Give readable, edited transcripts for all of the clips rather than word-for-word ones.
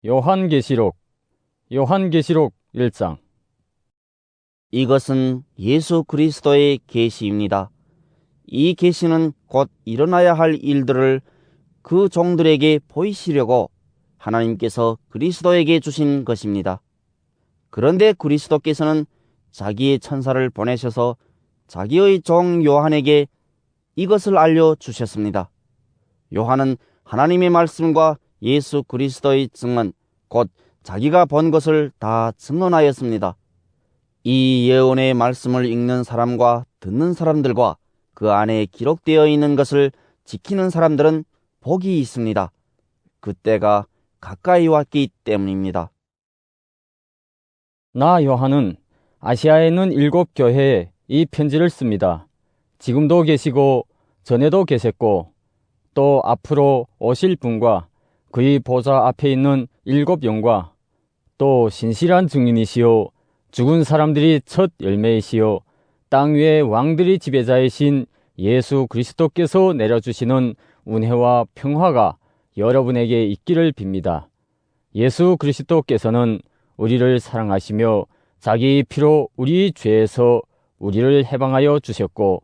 요한계시록 1장. 이것은 예수 그리스도의 계시입니다. 이 계시는 곧 일어나야 할 일들을 그 종들에게 보이시려고 하나님께서 그리스도에게 주신 것입니다. 그런데 그리스도께서는 자기의 천사를 보내셔서 자기의 종 요한에게 이것을 알려주셨습니다. 요한은 하나님의 말씀과 예수 그리스도의 증언, 곧 자기가 본 것을 다 증언하였습니다. 이 예언의 말씀을 읽는 사람과 듣는 사람들과 그 안에 기록되어 있는 것을 지키는 사람들은 복이 있습니다. 그때가 가까이 왔기 때문입니다. 나 요한은 아시아에 있는 7교회에 이 편지를 씁니다. 지금도 계시고 전에도 계셨고 또 앞으로 오실 분과 그의 보좌 앞에 있는 7영과 또 신실한 증인이시요 죽은 사람들이 첫 열매이시요 땅 위의 왕들이 지배자이신 예수 그리스도께서 내려주시는 은혜와 평화가 여러분에게 있기를 빕니다. 예수 그리스도께서는 우리를 사랑하시며 자기 피로 우리 죄에서 우리를 해방하여 주셨고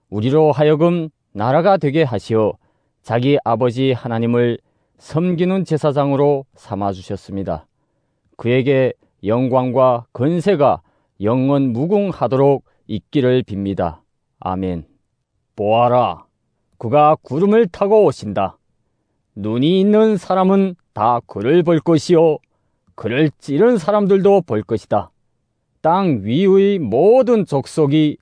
우리로 하여금 나라가 되게 하시어 자기 아버지 하나님을 섬기는 제사장으로 삼아주셨습니다. 그에게 영광과 권세가 영원 무궁하도록 있기를 빕니다. 아멘. 보아라, 그가 구름을 타고 오신다. 눈이 있는 사람은 다 그를 볼 것이요 그를 찌른 사람들도 볼 것이다. 땅 위의 모든 족속이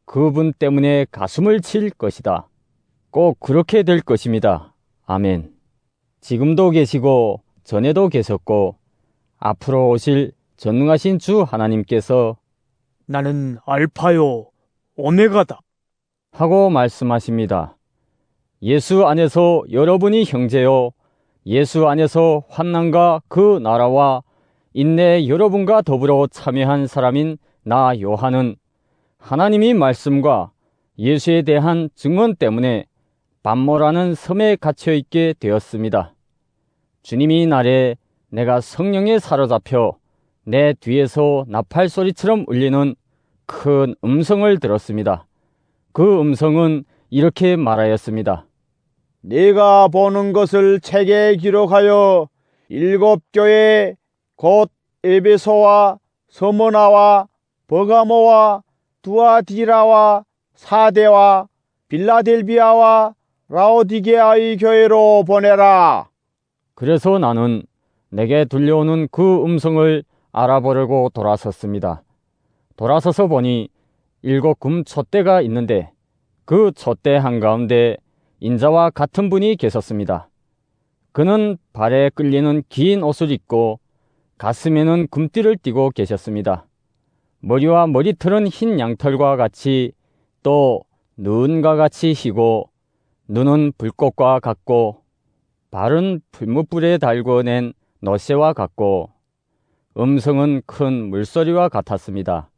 그분 때문에 가슴을 칠 것이다. 꼭 그렇게 될 것입니다. 아멘. 지금도 계시고 전에도 계셨고 앞으로 오실 전능하신 주 하나님께서 나는 알파요 오메가다 하고 말씀하십니다. 예수 안에서 여러분이 형제요 예수 안에서 환난과 그 나라와 인내 여러분과 더불어 참여한 사람인 나 요한은 하나님이 말씀과 예수에 대한 증언 때문에 반모라는 섬에 갇혀있게 되었습니다. 주님이 날에 내가 성령에 사로잡혀 내 뒤에서 나팔소리처럼 울리는 큰 음성을 들었습니다. 그 음성은 이렇게 말하였습니다. 네가 보는 것을 책에 기록하여 7교회 곧 에베소와 서머나와 버가모와 두아디라와 사데와 빌라델비아와 라오디게아의 교회로 보내라. 그래서 나는 내게 들려오는 그 음성을 알아보려고 돌아섰습니다. 돌아서서 보니 7 금촛대가 있는데 그 촛대 한가운데 인자와 같은 분이 계셨습니다. 그는 발에 끌리는 긴 옷을 입고 가슴에는 금띠를 띠고 계셨습니다. 머리와 머리털은 흰 양털과 같이 또 눈과 같이 희고 눈은 불꽃과 같고 발은 풀무불에 달고 낸 너새와 같고 음성은 큰 물소리와 같았습니다.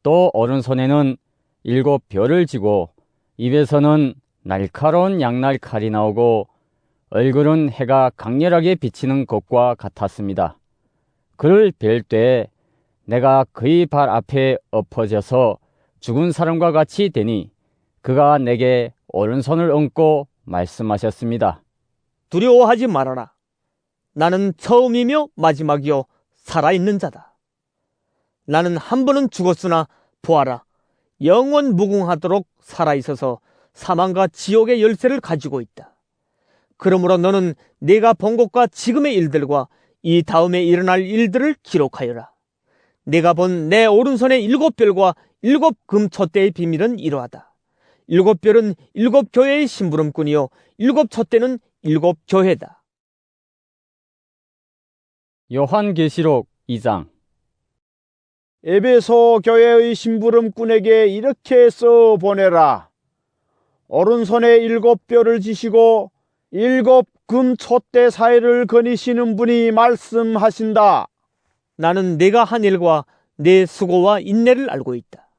또 오른손에는 7 별을 쥐고 입에서는 날카로운 양날 칼이 나오고 얼굴은 해가 강렬하게 비치는 것과 같았습니다. 그를 뵐 때 내가 그의 발 앞에 엎어져서 죽은 사람과 같이 되니 그가 내게 오른손을 얹고 말씀하셨습니다. 두려워하지 말아라. 나는 처음이며 마지막이요 살아있는 자다. 나는 한 번은 죽었으나 보아라 영원 무궁하도록 살아있어서 사망과 지옥의 열쇠를 가지고 있다. 그러므로 너는 네가 본 것과 지금의 일들과 이 다음에 일어날 일들을 기록하여라. 네가 본 내 오른손의 7별과 7 금촛대의 비밀은 이러하다. 7별은 7교회의 심부름꾼이요 7 촛대는 7 교회다. 요한계시록 2장. 에베소 교회의 심부름꾼에게 이렇게 써 보내라. 오른손에 7뼈를 지시고 7 금촛대 사이를 거니시는 분이 말씀하신다. 나는 네가 한 일과 네 수고와 인내를 알고 있다.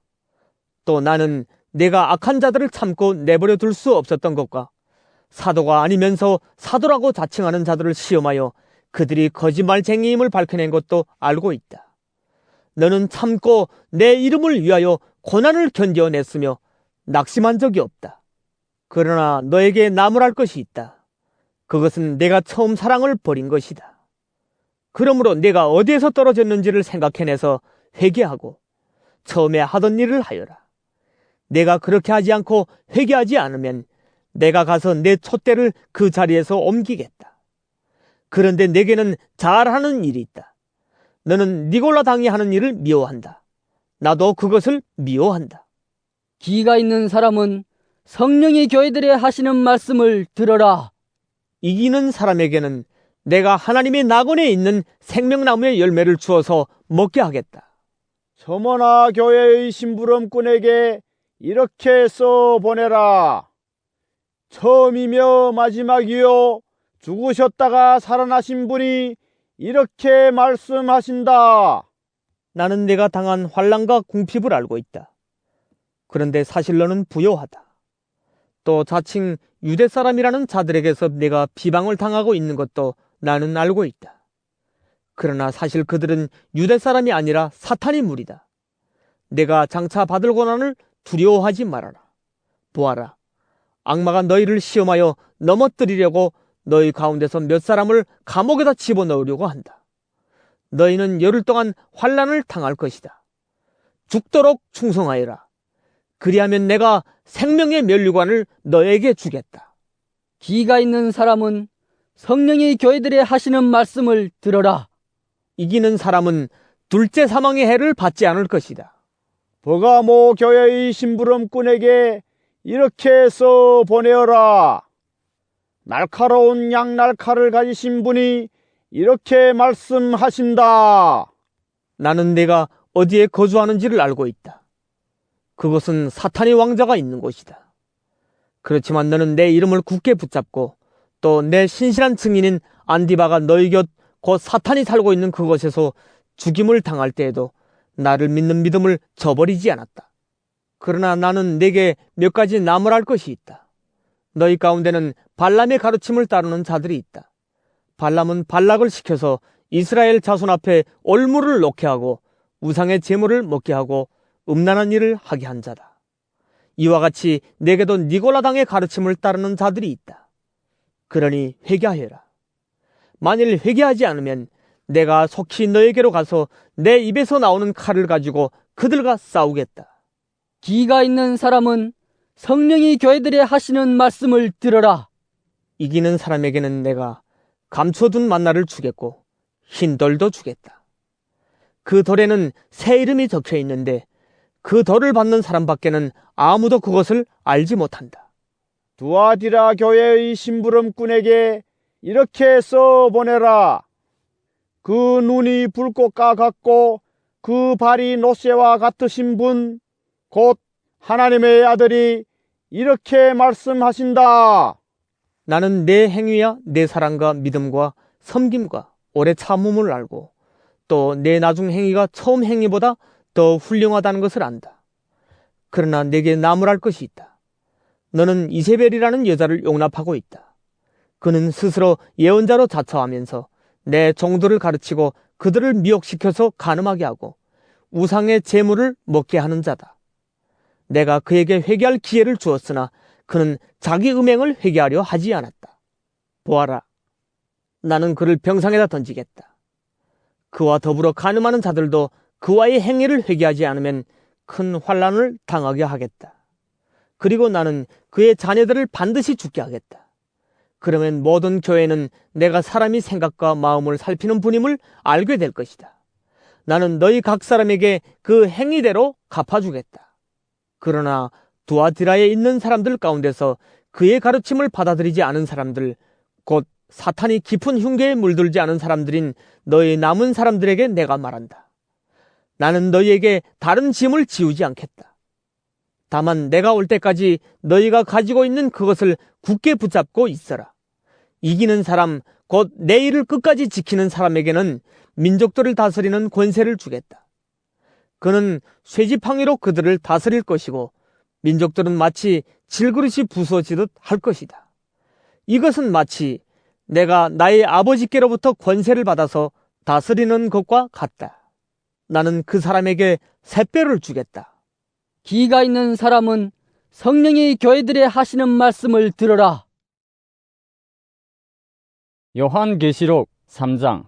또 나는 내가 악한 자들을 참고 내버려 둘 수 없었던 것과 사도가 아니면서 사도라고 자칭하는 자들을 시험하여 그들이 거짓말쟁이임을 밝혀낸 것도 알고 있다. 너는 참고 내 이름을 위하여 고난을 견뎌냈으며 낙심한 적이 없다. 그러나 너에게 나무랄 것이 있다. 그것은 내가 처음 사랑을 버린 것이다. 그러므로 내가 어디에서 떨어졌는지를 생각해내서 회개하고 처음에 하던 일을 하여라. 내가 그렇게 하지 않고 회개하지 않으면 내가 가서 내 촛대를 그 자리에서 옮기겠다. 그런데 내게는 잘하는 일이 있다. 너는 니골라 당이 하는 일을 미워한다. 나도 그것을 미워한다. 기가 있는 사람은 성령이 교회들에 하시는 말씀을 들어라. 이기는 사람에게는 내가 하나님의 낙원에 있는 생명나무의 열매를 주어서 먹게 하겠다. 서머나 교회의 심부름꾼에게 이렇게 써보내라. 처음이며 마지막이요 죽으셨다가 살아나신 분이 이렇게 말씀하신다. 나는 내가 당한 환난과 궁핍을 알고 있다. 그런데 사실 너는 부요하다. 또 자칭 유대 사람이라는 자들에게서 내가 비방을 당하고 있는 것도 나는 알고 있다. 그러나 사실 그들은 유대 사람이 아니라 사탄의 무리다. 내가 장차 받을 고난을 두려워하지 말아라. 보아라, 악마가 너희를 시험하여 넘어뜨리려고 너희 가운데서 몇 사람을 감옥에다 집어넣으려고 한다. 너희는 열흘 동안 환난을 당할 것이다. 죽도록 충성하여라. 그리하면 내가 생명의 면류관을 너에게 주겠다. 기가 있는 사람은 성령이 교회들에 하시는 말씀을 들어라. 이기는 사람은 둘째 사망의 해를 받지 않을 것이다. 버가모 교회의 심부름꾼에게 이렇게 써보내어라. 날카로운 양날칼을 가지신 분이 이렇게 말씀하신다. 나는 내가 어디에 거주하는지를 알고 있다. 그것은 사탄의 왕자가 있는 곳이다. 그렇지만 너는 내 이름을 굳게 붙잡고 또 내 신실한 증인인 안디바가 너희 곁 곧 사탄이 살고 있는 그곳에서 죽임을 당할 때에도 나를 믿는 믿음을 저버리지 않았다. 그러나 나는 내게 몇 가지 나무랄 것이 있다. 너희 가운데는 발람의 가르침을 따르는 자들이 있다. 발람은 발락을 시켜서 이스라엘 자손 앞에 올무를 놓게 하고 우상의 제물을 먹게 하고 음란한 일을 하게 한 자다. 이와 같이 내게도 니골라당의 가르침을 따르는 자들이 있다. 그러니 회개하여라. 만일 회개하지 않으면 내가 속히 너에게로 가서 내 입에서 나오는 칼을 가지고 그들과 싸우겠다. 기가 있는 사람은 성령이 교회들에 하시는 말씀을 들어라. 이기는 사람에게는 내가 감춰둔 만나를 주겠고 흰 돌도 주겠다. 그 돌에는 새 이름이 적혀 있는데 그 돌을 받는 사람밖에는 아무도 그것을 알지 못한다. 두아디라 교회의 심부름꾼에게 이렇게 써보내라. 그 눈이 불꽃과 같고 그 발이 노새와 같으신 분, 곧 하나님의 아들이 이렇게 말씀하신다. 나는 내 행위와 내 사랑과 믿음과 섬김과 오래 참음을 알고 또 내 나중 행위가 처음 행위보다 더 훌륭하다는 것을 안다. 그러나 내게 나무랄 것이 있다. 너는 이세벨이라는 여자를 용납하고 있다. 그는 스스로 예언자로 자처하면서 내 종들을 가르치고 그들을 미혹시켜서 간음하게 하고 우상의 제물을 먹게 하는 자다. 내가 그에게 회개할 기회를 주었으나 그는 자기 음행을 회개하려 하지 않았다. 보아라, 나는 그를 병상에다 던지겠다. 그와 더불어 간음하는 자들도 그와의 행위를 회개하지 않으면 큰 환난을 당하게 하겠다. 그리고 나는 그의 자녀들을 반드시 죽게 하겠다. 그러면 모든 교회는 내가 사람이 생각과 마음을 살피는 분임을 알게 될 것이다. 나는 너희 각 사람에게 그 행위대로 갚아주겠다. 그러나 두아디라에 있는 사람들 가운데서 그의 가르침을 받아들이지 않은 사람들, 곧 사탄이 깊은 흉계에 물들지 않은 사람들인 너희 남은 사람들에게 내가 말한다. 나는 너희에게 다른 짐을 지우지 않겠다. 다만 내가 올 때까지 너희가 가지고 있는 그것을 굳게 붙잡고 있어라. 이기는 사람, 곧 내 일을 끝까지 지키는 사람에게는 민족들을 다스리는 권세를 주겠다. 그는 쇠지팡이로 그들을 다스릴 것이고 민족들은 마치 질그릇이 부서지듯 할 것이다. 이것은 마치 내가 나의 아버지께로부터 권세를 받아서 다스리는 것과 같다. 나는 그 사람에게 3배를 주겠다. 기가 있는 사람은 성령이 교회들에 하시는 말씀을 들어라. 요한계시록 3장.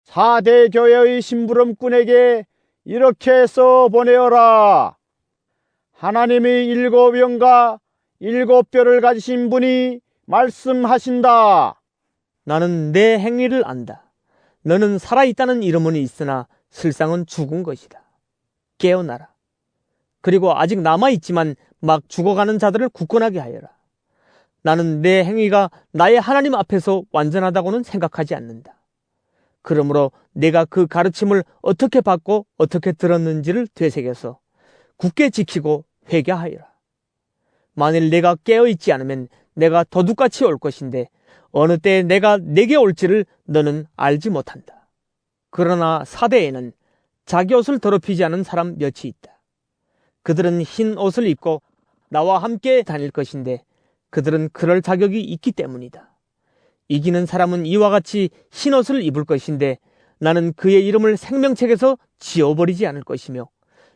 4대 교회의 심부름꾼에게 이렇게 써보내어라. 하나님의 7영과 7뼈를 가지신 분이 말씀하신다. 나는 내 행위를 안다. 너는 살아있다는 이름은 있으나 실상은 죽은 것이다. 깨어나라. 그리고 아직 남아있지만 막 죽어가는 자들을 굳건하게 하여라. 나는 내 행위가 나의 하나님 앞에서 완전하다고는 생각하지 않는다. 그러므로 내가 그 가르침을 어떻게 받고 어떻게 들었는지를 되새겨서 굳게 지키고 회개하여라. 만일 내가 깨어있지 않으면 내가 도둑같이 올 것인데 어느 때에 내가 내게 올지를 너는 알지 못한다. 그러나 사대에는 자기 옷을 더럽히지 않은 사람 몇이 있다. 그들은 흰 옷을 입고 나와 함께 다닐 것인데 그들은 그럴 자격이 있기 때문이다. 이기는 사람은 이와 같이 흰 옷을 입을 것인데 나는 그의 이름을 생명책에서 지워버리지 않을 것이며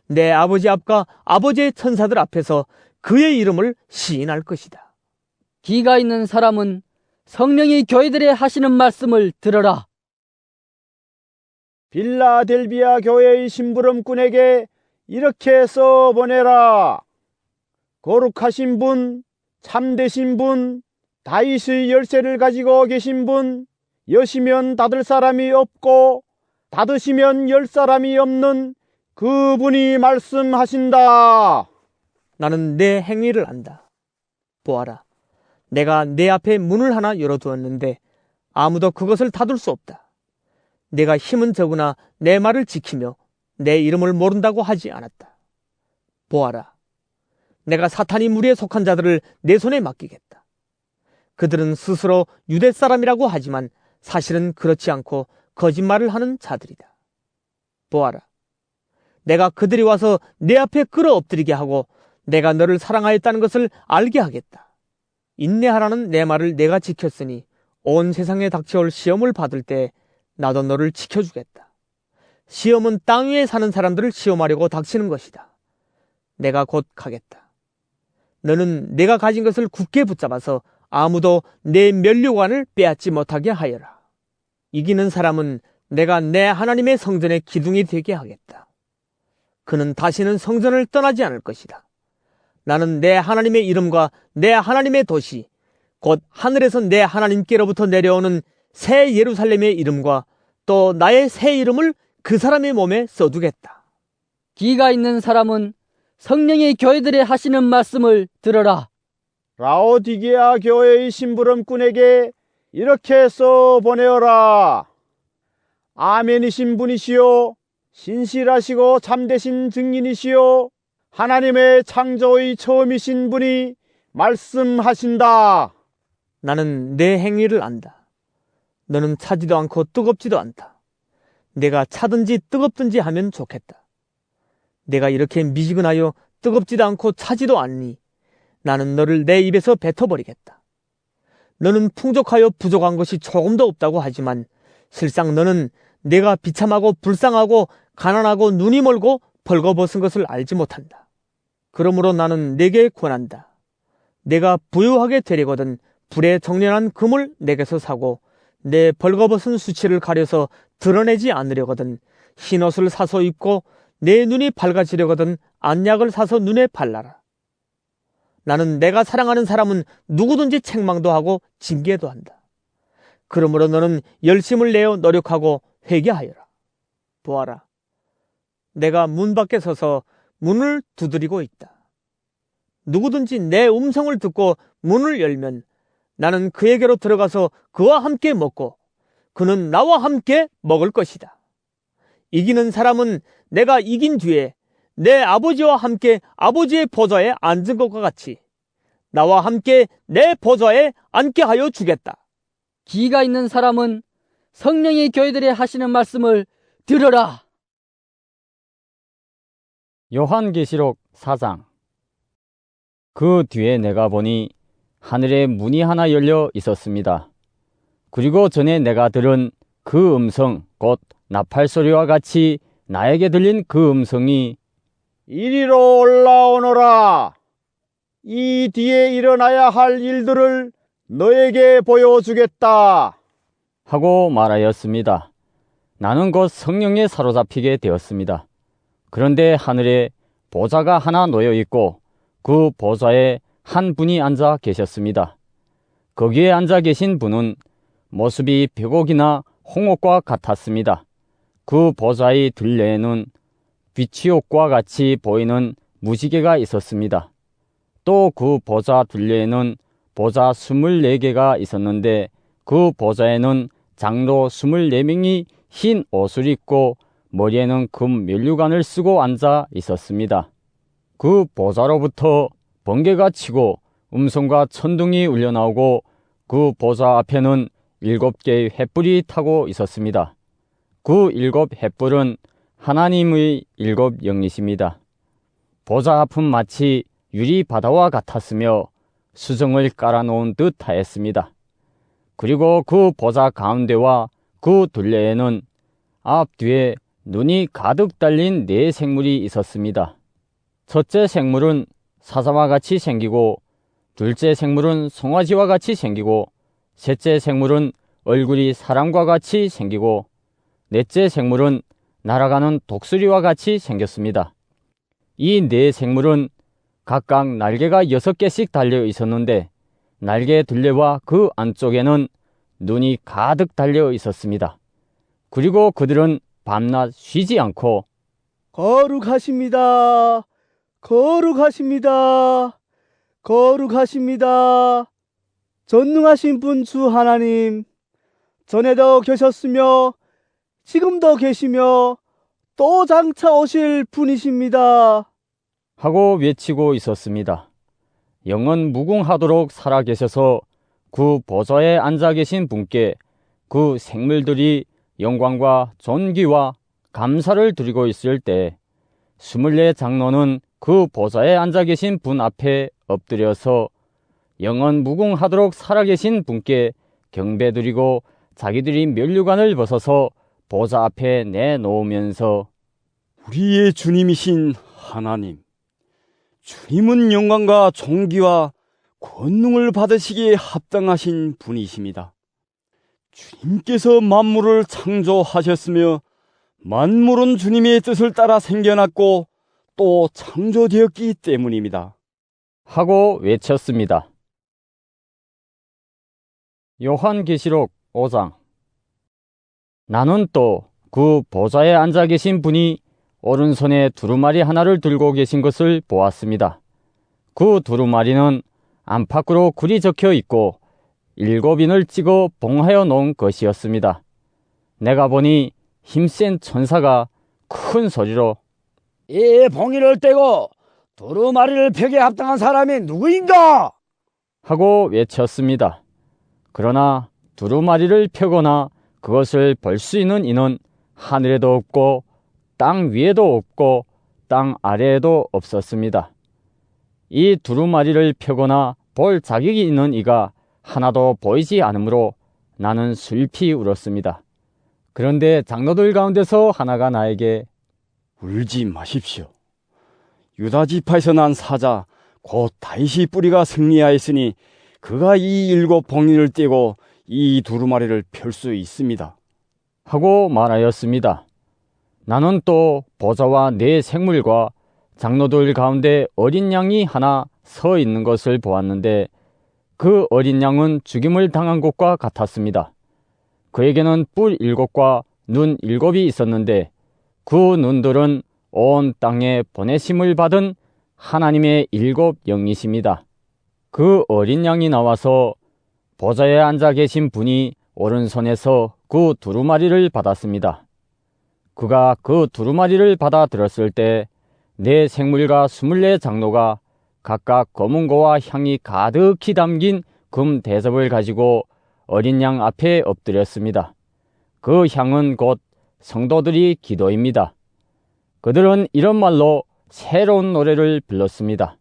내 아버지 앞과 아버지의 천사들 앞에서 그의 이름을 시인할 것이다. 기가 있는 사람은 성령이 교회들에 하시는 말씀을 들어라. 빌라델비아 교회의 심부름꾼에게 이렇게 써보내라. 거룩하신 분, 참되신 분, 다윗의 열쇠를 가지고 계신 분, 여시면 닫을 사람이 없고 닫으시면 열 사람이 없는 그분이 말씀하신다. 나는 내 행위를 안다. 보아라, 내가 내 앞에 문을 하나 열어두었는데 아무도 그것을 닫을 수 없다. 내가 힘은 적으나 내 말을 지키며 내 이름을 모른다고 하지 않았다. 보아라, 내가 사탄이 무리에 속한 자들을 내 손에 맡기겠다. 그들은 스스로 유대 사람이라고 하지만 사실은 그렇지 않고 거짓말을 하는 자들이다. 보아라, 내가 그들이 와서 내 앞에 끌어 엎드리게 하고 내가 너를 사랑하였다는 것을 알게 하겠다. 인내하라는 내 말을 내가 지켰으니 온 세상에 닥쳐올 시험을 받을 때 나도 너를 지켜주겠다. 시험은 땅 위에 사는 사람들을 시험하려고 닥치는 것이다. 내가 곧 가겠다. 너는 내가 가진 것을 굳게 붙잡아서 아무도 내 면류관을 빼앗지 못하게 하여라. 이기는 사람은 내가 내 하나님의 성전의 기둥이 되게 하겠다. 그는 다시는 성전을 떠나지 않을 것이다. 나는 내 하나님의 이름과 내 하나님의 도시, 곧 하늘에서 내 하나님께로부터 내려오는 새 예루살렘의 이름과 또 나의 새 이름을 그 사람의 몸에 써두겠다. 기가 있는 사람은 성령이 교회들에 하시는 말씀을 들어라. 라오디게아 교회의 심부름꾼에게 이렇게 써보내어라. 아멘이신 분이시요 신실하시고 참되신 증인이시요 하나님의 창조의 처음이신 분이 말씀하신다. 나는 내 행위를 안다. 너는 차지도 않고 뜨겁지도 않다. 내가 차든지 뜨겁든지 하면 좋겠다. 내가 이렇게 미지근하여 뜨겁지도 않고 차지도 않으니 나는 너를 내 입에서 뱉어버리겠다. 너는 풍족하여 부족한 것이 조금도 없다고 하지만 실상 너는 내가 비참하고 불쌍하고 가난하고 눈이 멀고 벌거벗은 것을 알지 못한다. 그러므로 나는 내게 권한다. 내가 부유하게 되려거든 불에 정련한 금을 내게서 사고 내 벌거벗은 수치를 가려서 드러내지 않으려거든 흰옷을 사서 입고 내 눈이 밝아지려거든 안약을 사서 눈에 발라라. 나는 내가 사랑하는 사람은 누구든지 책망도 하고 징계도 한다. 그러므로 너는 열심을 내어 노력하고 회개하여라. 보아라, 내가 문 밖에 서서 문을 두드리고 있다. 누구든지 내 음성을 듣고 문을 열면 나는 그에게로 들어가서 그와 함께 먹고 그는 나와 함께 먹을 것이다. 이기는 사람은 내가 이긴 뒤에 내 아버지와 함께 아버지의 보좌에 앉은 것과 같이 나와 함께 내 보좌에 앉게 하여 주겠다. 기가 있는 사람은 성령이 교회들에 하시는 말씀을 들어라. 요한계시록 4장. 그 뒤에 내가 보니 하늘에 문이 하나 열려 있었습니다. 그리고 전에 내가 들은 그 음성, 곧 나팔 소리와 같이 나에게 들린 그 음성이 이리로 올라오너라. 이 뒤에 일어나야 할 일들을 너에게 보여주겠다. 하고 말하였습니다. 나는 곧 성령에 사로잡히게 되었습니다. 그런데 하늘에 보좌가 하나 놓여 있고 그 보좌에 한 분이 앉아 계셨습니다. 거기에 앉아 계신 분은 모습이 백옥이나 홍옥과 같았습니다. 그 보좌의 들레에는 비치옥과 같이 보이는 무지개가 있었습니다. 또 그 보좌 둘레에는 보좌 24개가 있었는데 그 보좌에는 장로 24명이 흰 옷을 입고 머리에는 금 면류관을 쓰고 앉아 있었습니다. 그 보좌로부터 번개가 치고 음성과 천둥이 울려나오고 그 보좌 앞에는 7개의 횃불이 타고 있었습니다. 그 7횃불은 하나님의 7영이십니다. 보좌 앞은 마치 유리 바다와 같았으며 수정을 깔아놓은 듯 하였습니다. 그리고 그 보좌 가운데와 그 둘레에는 앞뒤에 눈이 가득 달린 4생물이 있었습니다. 첫째 생물은 사자와 같이 생기고, 둘째 생물은 송아지와 같이 생기고, 셋째 생물은 얼굴이 사람과 같이 생기고, 넷째 생물은 날아가는 독수리와 같이 생겼습니다. 이 4생물은 각각 날개가 6개씩 달려 있었는데 날개 둘레와 그 안쪽에는 눈이 가득 달려 있었습니다. 그리고 그들은 밤낮 쉬지 않고 거룩하십니다. 거룩하십니다. 거룩하십니다. 전능하신 분 주 하나님, 전에도 계셨으며 지금도 계시며 또 장차 오실 분이십니다. 하고 외치고 있었습니다. 영원 무궁하도록 살아계셔서 그 보좌에 앉아 계신 분께 그 생물들이 영광과 존귀와 감사를 드리고 있을 때 24 장로는 그 보좌에 앉아 계신 분 앞에 엎드려서 영원 무궁하도록 살아계신 분께 경배드리고 자기들이 면류관을 벗어서 보좌 앞에 내놓으면서 우리의 주님이신 하나님, 주님은 영광과 존귀와 권능을 받으시기에 합당하신 분이십니다. 주님께서 만물을 창조하셨으며 만물은 주님의 뜻을 따라 생겨났고 또 창조되었기 때문입니다. 하고 외쳤습니다. 요한계시록 5장. 나는 또 그 보좌에 앉아 계신 분이 오른손에 두루마리 하나를 들고 계신 것을 보았습니다. 그 두루마리는 안팎으로 글이 적혀 있고 7인을 찍어 봉하여 놓은 것이었습니다. 내가 보니 힘센 천사가 큰 소리로 이 봉인을 떼고 두루마리를 펴게 합당한 사람이 누구인가? 하고 외쳤습니다. 그러나 두루마리를 펴거나 그것을 벌 수 있는 이는 하늘에도 없고 땅 위에도 없고 땅 아래에도 없었습니다. 이 두루마리를 펴거나 볼 자격이 있는 이가 하나도 보이지 않으므로 나는 슬피 울었습니다. 그런데 장로들 가운데서 하나가 나에게 울지 마십시오. 유다 지파에서 난 사자 곧 다윗의 뿌리가 승리하였으니 그가 이 7 봉인을 떼고 이 두루마리를 펼 수 있습니다. 하고 말하였습니다. 나는 또 보좌와 4 생물과 장로들 가운데 어린 양이 하나 서 있는 것을 보았는데 그 어린 양은 죽임을 당한 것과 같았습니다. 그에게는 뿔 7과 눈 7이 있었는데 그 눈들은 온 땅에 보내심을 받은 하나님의 7 영이십니다. 그 어린 양이 나와서 보좌에 앉아 계신 분이 오른손에서 그 두루마리를 받았습니다. 그가 그 두루마리를 받아 들었을 때 4 생물과 24 장로가 각각 검은고와 향이 가득히 담긴 금 대접을 가지고 어린 양 앞에 엎드렸습니다. 그 향은 곧 성도들이 기도입니다. 그들은 이런 말로 새로운 노래를 불렀습니다.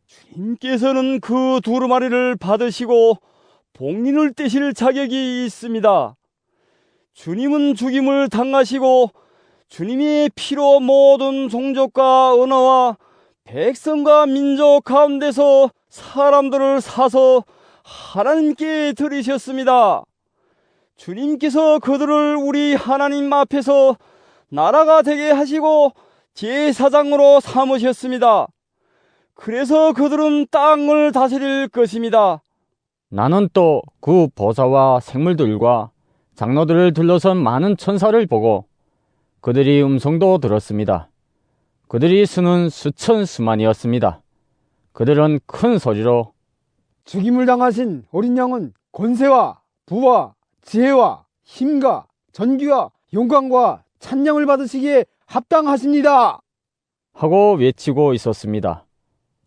주님께서는 그 두루마리를 받으시고 봉인을 떼실 자격이 있습니다. 주님은 죽임을 당하시고 주님의 피로 모든 종족과 언어와 백성과 민족 가운데서 사람들을 사서 하나님께 드리셨습니다. 주님께서 그들을 우리 하나님 앞에서 나라가 되게 하시고 제사장으로 삼으셨습니다. 그래서 그들은 땅을 다스릴 것입니다. 나는 또 그 보좌와 생물들과 장로들을 둘러선 많은 천사를 보고 그들이 음성도 들었습니다. 그들이 수는 수천 수만이었습니다. 그들은 큰 소리로 죽임을 당하신 어린 양은 권세와 부와 지혜와 힘과 전기와 영광과 찬양을 받으시기에 합당하십니다 하고 외치고 있었습니다.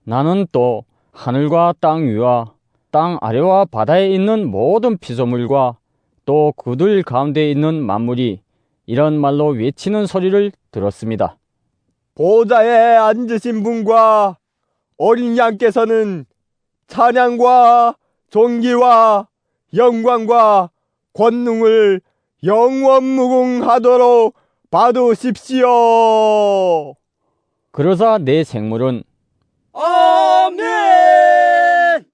나는 또 하늘과 땅 위와 땅 아래와 바다에 있는 모든 피조물과 또 그들 가운데 있는 만물이 이런 말로 외치는 소리를 들었습니다. 보좌에 앉으신 분과 어린 양께서는 찬양과 존귀와 영광과 권능을 영원무궁하도록 받으십시오. 그러자 내 생물은 아멘!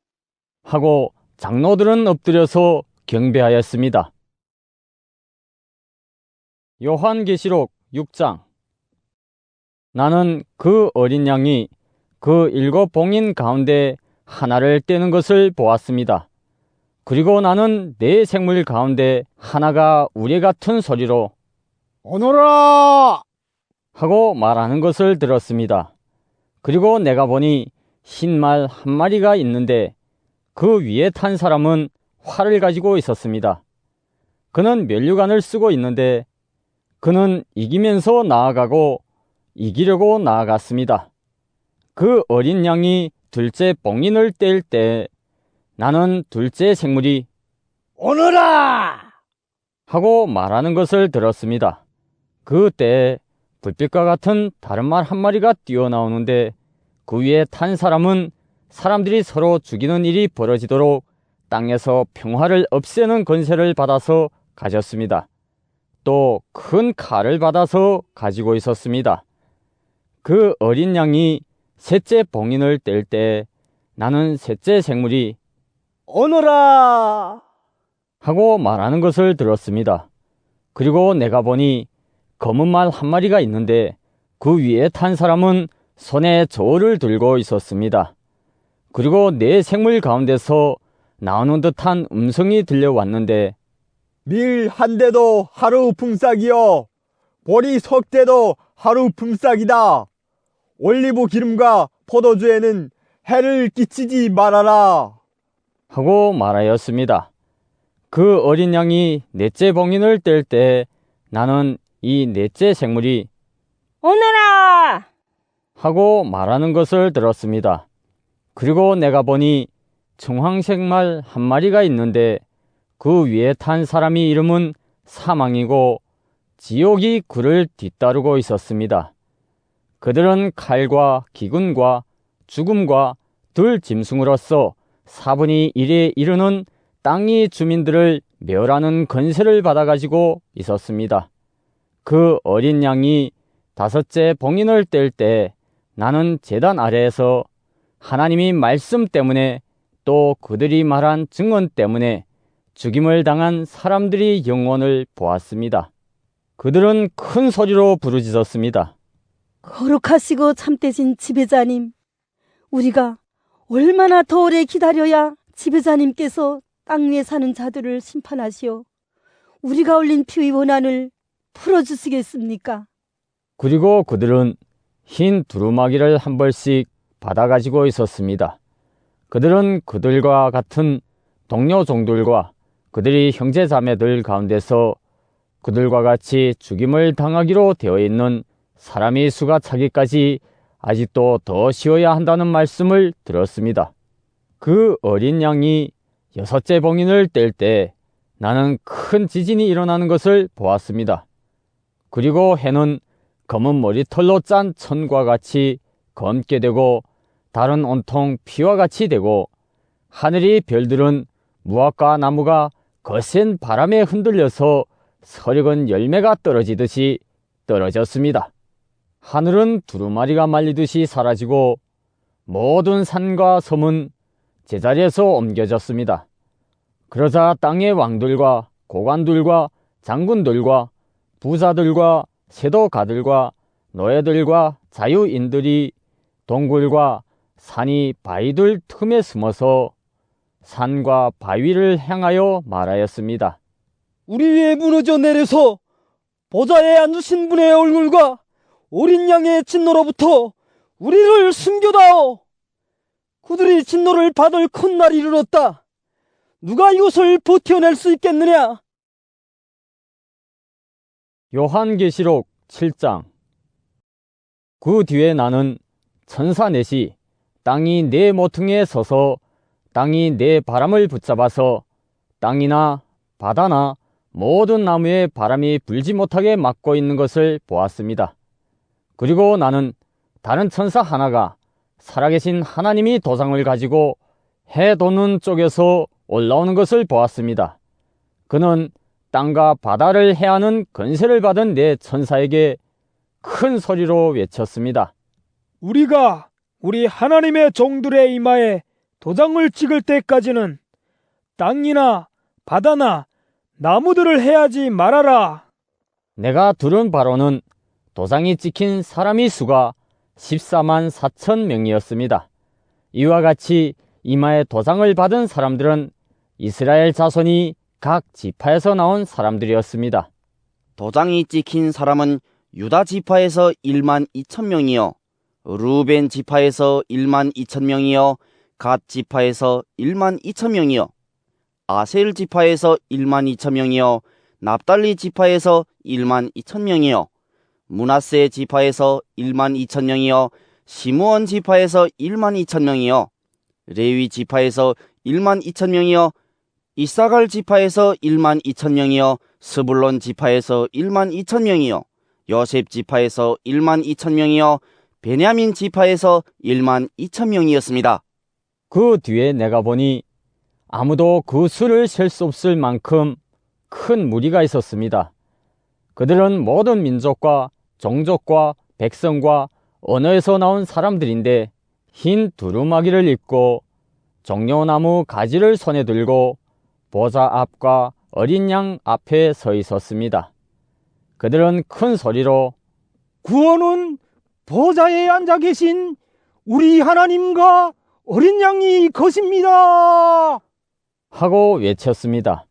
하고 장로들은 엎드려서 경배하였습니다. 요한계시록 6장. 나는 그 어린 양이 그 7 봉인 가운데 하나를 떼는 것을 보았습니다. 그리고 나는 내 생물 가운데 하나가 우레 같은 소리로 오너라 하고 말하는 것을 들었습니다. 그리고 내가 보니 흰 말 한 마리가 있는데 그 위에 탄 사람은 활을 가지고 있었습니다. 그는 면류관을 쓰고 있는데 그는 이기면서 나아가고 이기려고 나아갔습니다. 그 어린 양이 둘째 봉인을 뗄 때 나는 둘째 생물이 오너라 하고 말하는 것을 들었습니다. 그때 불빛과 같은 다른 말 한 마리가 뛰어나오는데 그 위에 탄 사람은 사람들이 서로 죽이는 일이 벌어지도록 땅에서 평화를 없애는 권세를 받아서 가졌습니다. 또 큰 칼을 받아서 가지고 있었습니다. 그 어린 양이 셋째 봉인을 뗄 때 나는 셋째 생물이 오너라 하고 말하는 것을 들었습니다. 그리고 내가 보니 검은 말 한 마리가 있는데 그 위에 탄 사람은 손에 저울을 들고 있었습니다. 그리고 내 생물 가운데서 나오는 듯한 음성이 들려왔는데 밀 한 대도 하루 품삯이요 보리 석 대도 하루 품삯이다. 올리브 기름과 포도주에는 해를 끼치지 말아라 하고 말하였습니다. 그 어린 양이 넷째 봉인을 뗄 때 나는 이 넷째 생물이 오너라! 하고 말하는 것을 들었습니다. 그리고 내가 보니 청황색 말 한 마리가 있는데 그 위에 탄 사람이 이름은 사망이고 지옥이 그를 뒤따르고 있었습니다. 그들은 칼과 기근과 죽음과 들짐승으로서 4분의 1에 이르는 땅의 주민들을 멸하는 권세를 받아가지고 있었습니다. 그 어린 양이 5째 봉인을 뗄 때 나는 제단 아래에서 하나님이 말씀 때문에 또 그들이 말한 증언 때문에 죽임을 당한 사람들의 영혼을 보았습니다. 그들은 큰 소리로 부르짖었습니다. 거룩하시고 참되신 지배자님, 우리가 얼마나 더 오래 기다려야 지배자님께서 땅 위에 사는 자들을 심판하시어 우리가 올린 피의 원한을 풀어주시겠습니까? 그리고 그들은 흰 두루마기를 한 벌씩 받아가지고 있었습니다. 그들은 그들과 같은 동료 종들과 그들이 형제 자매들 가운데서 그들과 같이 죽임을 당하기로 되어 있는 사람의 수가 차기까지 아직도 더 쉬어야 한다는 말씀을 들었습니다. 그 어린 양이 6째 봉인을 뗄 때 나는 큰 지진이 일어나는 것을 보았습니다. 그리고 해는 검은 머리털로 짠 천과 같이 검게 되고 달은 온통 피와 같이 되고 하늘의 별들은 무화과 나무가 거센 바람에 흔들려서 서리건 열매가 떨어지듯이 떨어졌습니다. 하늘은 두루마리가 말리듯이 사라지고 모든 산과 섬은 제자리에서 옮겨졌습니다. 그러자 땅의 왕들과 고관들과 장군들과 부자들과 세도가들과 노예들과 자유인들이 동굴과 산이 바위들 틈에 숨어서 산과 바위를 향하여 말하였습니다. 우리 위에 무너져 내려서 보좌에 앉으신 분의 얼굴과 어린 양의 진노로부터 우리를 숨겨다오. 그들이 진노를 받을 큰 날이 이르렀다. 누가 이것을 버텨낼 수 있겠느냐? 요한계시록 7장. 그 뒤에 나는 천사 넷이 땅이 네 모퉁이에 서서 땅이 네 바람을 붙잡아서 땅이나 바다나 모든 나무에 바람이 불지 못하게 막고 있는 것을 보았습니다. 그리고 나는 다른 천사 하나가 살아계신 하나님이 도장을 가지고 해 돋는 쪽에서 올라오는 것을 보았습니다. 그는 땅과 바다를 해하는 권세를 받은 네 천사에게 큰 소리로 외쳤습니다. 우리가 우리 하나님의 종들의 이마에 도장을 찍을 때까지는 땅이나 바다나 나무들을 해하지 말아라. 내가 들은 바로는 도장이 찍힌 사람의 수가 14만 4천 명이었습니다. 이와 같이 이마에 도장을 받은 사람들은 이스라엘 자손이 각 지파에서 나온 사람들이었습니다. 도장이 찍힌 사람은 유다 지파에서 1만 2천 명이요, 루벤 지파에서 1만 2천 명이요, 갓 지파에서 1만 2천 명이요, 아셀 지파에서 1만 2천 명이요, 납달리 지파에서 1만 2천 명이요, 므낫세 지파에서 1만 2천 명이요, 시므온 지파에서 1만 2천 명이요, 레위 지파에서 1만 2천 명이요, 이사갈 지파에서 1만 2천 명이요, 스불론 지파에서 1만 2천 명이요, 요셉 지파에서 1만 2천 명이요, 베냐민 지파에서 1만 2천 명이었습니다. 그 뒤에 내가 보니 아무도 그 수를 셀 수 없을 만큼 큰 무리가 있었습니다. 그들은 모든 민족과 종족과 백성과 언어에서 나온 사람들인데 흰 두루마기를 입고 종려나무 가지를 손에 들고 보좌 앞과 어린 양 앞에 서 있었습니다. 그들은 큰 소리로 구원은 보좌에 앉아 계신 우리 하나님과 어린 양이 것입니다. 하고 외쳤습니다.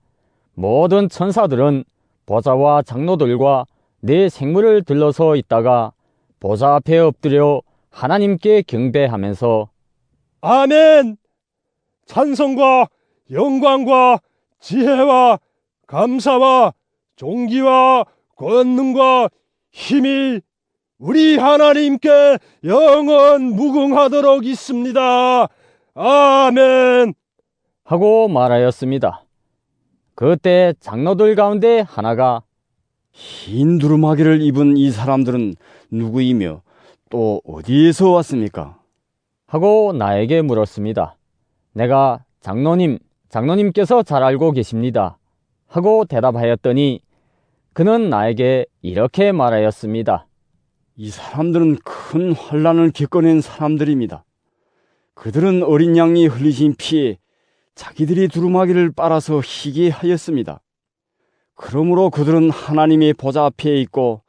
모든 천사들은 보좌와 장로들과 네 생물을 들러서 있다가 보좌 앞에 엎드려 하나님께 경배하면서 아멘. 찬송과 영광과 지혜와 감사와 존귀와 권능과 힘이 우리 하나님께 영원 무궁하도록 있습니다. 아멘. 하고 말하였습니다. 그때 장로들 가운데 하나가 흰 두루마기를 입은 이 사람들은 누구이며 또 어디에서 왔습니까? 하고 나에게 물었습니다. 내가 장로님께서 잘 알고 계십니다. 하고 대답하였더니 그는 나에게 이렇게 말하였습니다. 이 사람들은 큰 환난을 겪어낸 사람들입니다. 그들은 어린 양이 흘리신 피에 자기들이 두루마기를 빨아서 희게 하였습니다. 그러므로 그들은 하나님의 보좌 앞에 있고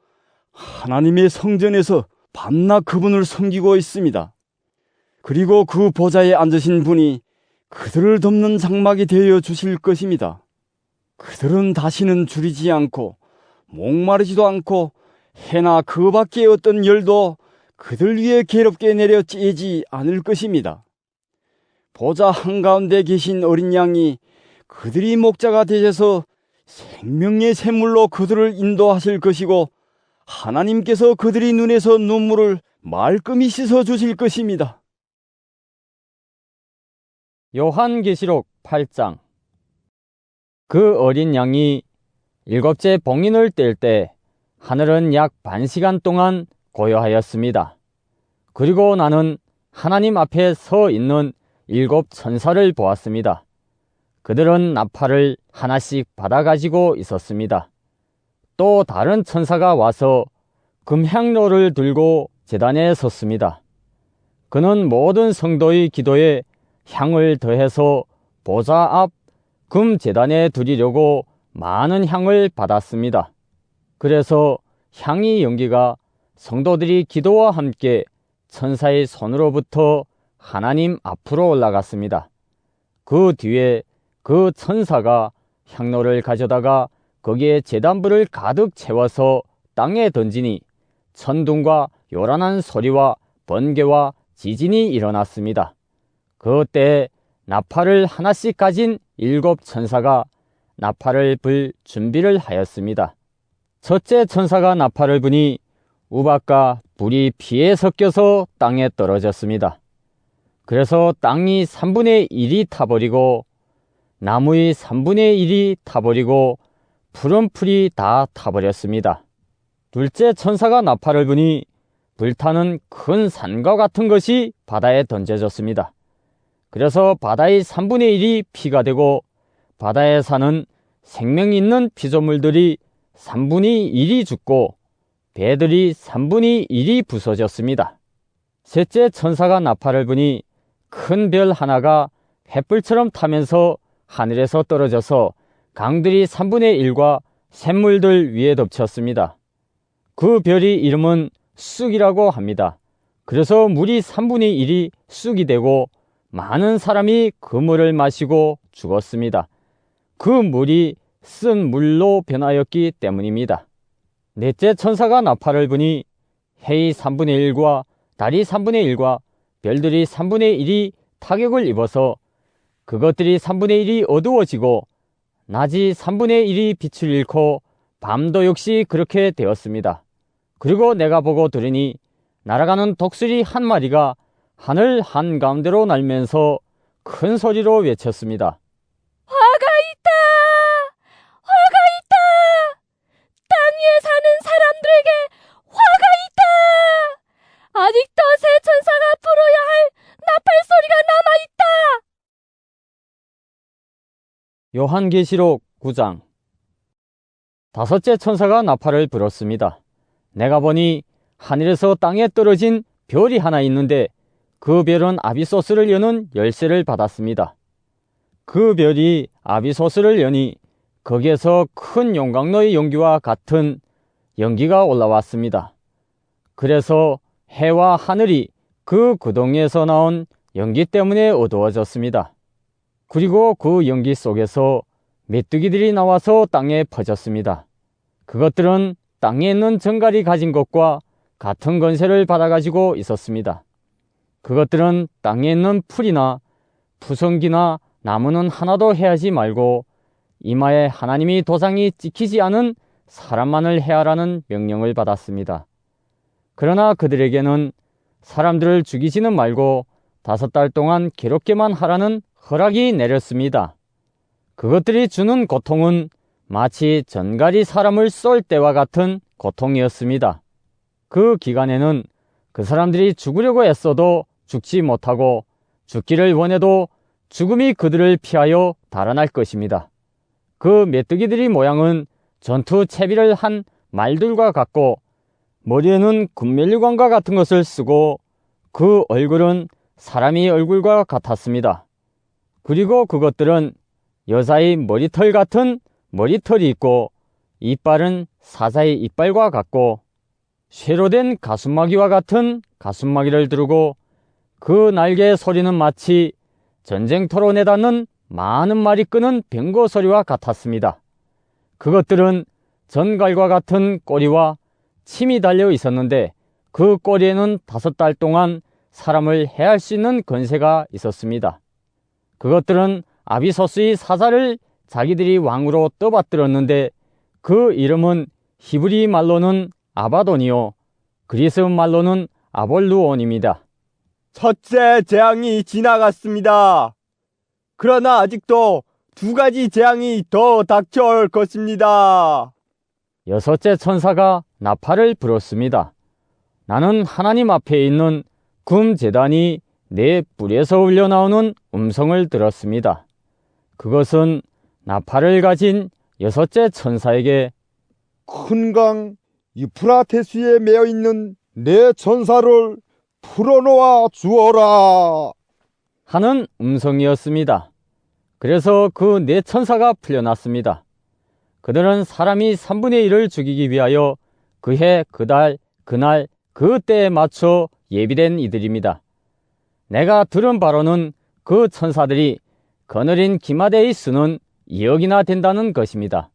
하나님의 성전에서 밤낮 그분을 섬기고 있습니다. 그리고 그 보좌에 앉으신 분이 그들을 덮는 장막이 되어 주실 것입니다. 그들은 다시는 줄이지 않고 목마르지도 않고 해나 그 밖에 어떤 열도 그들 위에 괴롭게 내려 쬐지 않을 것입니다. 보좌 한가운데 계신 어린 양이 그들이 목자가 되셔서 생명의 샘물로 그들을 인도하실 것이고 하나님께서 그들이 눈에서 눈물을 말끔히 씻어 주실 것입니다. 요한계시록 8장. 그 어린 양이 7째 봉인을 뗄 때 하늘은 약 반시간 동안 고요하였습니다. 그리고 나는 하나님 앞에 서 있는 7 천사를 보았습니다. 그들은 나팔을 하나씩 받아가지고 있었습니다. 또 다른 천사가 와서 금향로를 들고 제단에 섰습니다. 그는 모든 성도의 기도에 향을 더해서 보좌 앞 금 제단에 드리려고 많은 향을 받았습니다. 그래서 향의 연기가 성도들이 기도와 함께 천사의 손으로부터 하나님 앞으로 올라갔습니다. 그 뒤에 그 천사가 향로를 가져다가 거기에 제단불을 가득 채워서 땅에 던지니 천둥과 요란한 소리와 번개와 지진이 일어났습니다. 그때 나팔을 하나씩 가진 7 천사가 나팔을 불 준비를 하였습니다. 첫째 천사가 나팔을 부니 우박과 불이 피에 섞여서 땅에 떨어졌습니다. 그래서 땅이 3분의 1이 타버리고 나무의 3분의 1이 타버리고 푸른 풀이 다 타버렸습니다. 둘째 천사가 나팔을 부니 불타는 큰 산과 같은 것이 바다에 던져졌습니다. 그래서 바다의 3분의 1이 피가 되고 바다에 사는 생명 있는 피조물들이 3분의 1이 죽고 배들이 3분의 1이 부서졌습니다. 셋째 천사가 나팔을 부니 큰 별 하나가 횃불처럼 타면서 하늘에서 떨어져서 강들이 3분의 1과 샘물들 위에 덮쳤습니다. 그 별이 이름은 쑥이라고 합니다. 그래서 물이 3분의 1이 쑥이 되고 많은 사람이 그 물을 마시고 죽었습니다. 그 물이 쓴 물로 변하였기 때문입니다. 넷째 천사가 나팔을 부니 해의 3분의 1과 달이 3분의 1과 별들이 3분의 1이 타격을 입어서 그것들이 3분의 1이 어두워지고 낮이 3분의 1이 빛을 잃고 밤도 역시 그렇게 되었습니다. 그리고 내가 보고 들으니 날아가는 독수리 한 마리가 하늘 한가운데로 날면서 큰 소리로 외쳤습니다. 화가 있다! 화가 있다! 땅 위에 사는 사람들에게 화가 있다! 아직도 새 천사가 불어야 할 나팔 소리가 남아있다! 요한계시록 9장. 다섯째 천사가 나팔을 불었습니다. 내가 보니 하늘에서 땅에 떨어진 별이 하나 있는데 그 별은 아비소스를 여는 열쇠를 받았습니다. 그 별이 아비소스를 여니 거기에서 큰 용광로의 연기와 같은 연기가 올라왔습니다. 그래서 해와 하늘이 그 구덩이에서 나온 연기 때문에 어두워졌습니다. 그리고 그 연기 속에서 메뚜기들이 나와서 땅에 퍼졌습니다. 그것들은 땅에 있는 정갈이 가진 것과 같은 권세를 받아가지고 있었습니다. 그것들은 땅에 있는 풀이나 푸성기나 나무는 하나도 해하지 말고 이마에 하나님이 도장이 찍히지 않은 사람만을 해하라는 명령을 받았습니다. 그러나 그들에게는 사람들을 죽이지는 말고 5달 동안 괴롭게만 하라는 허락이 내렸습니다. 그것들이 주는 고통은 마치 전갈이 사람을 쏠 때와 같은 고통이었습니다. 그 기간에는 그 사람들이 죽으려고 애써도 죽지 못하고 죽기를 원해도 죽음이 그들을 피하여 달아날 것입니다. 그 메뚜기들의 모양은 전투 채비를 한 말들과 같고 머리에는 금면류관과 같은 것을 쓰고 그 얼굴은 사람의 얼굴과 같았습니다. 그리고 그것들은 여자의 머리털 같은 머리털이 있고 이빨은 사자의 이빨과 같고 쇠로 된 가슴마귀와 같은 가슴마귀를 두르고 그 날개의 소리는 마치 전쟁터로 내닫는 많은 말이 끄는 병거 소리와 같았습니다. 그것들은 전갈과 같은 꼬리와 침이 달려 있었는데 그 꼬리에는 5달 동안 사람을 해할 수 있는 권세가 있었습니다. 그것들은 아비소스의 사자를 자기들이 왕으로 떠받들었는데 그 이름은 히브리 말로는 아바돈이요 그리스 말로는 아볼루온입니다. 첫째 재앙이 지나갔습니다. 그러나 아직도 2가지 재앙이 더 닥쳐올 것입니다. 여섯째 천사가 나팔을 불었습니다. 나는 하나님 앞에 있는 금 제단이 내 뿔에서 흘러나오는 음성을 들었습니다. 그것은 나팔을 가진 여섯째 천사에게 큰 강 유프라테스에 매어 있는 내 천사를 풀어놓아 주어라 하는 음성이었습니다. 그래서 그 네 천사가 풀려났습니다. 그들은 사람이 3분의 1을 죽이기 위하여 그해, 그달, 그날, 그 때에 맞춰 예비된 이들입니다. 내가 들은 바로는 그 천사들이 거느린 기마대의 수는 2억이나 된다는 것입니다.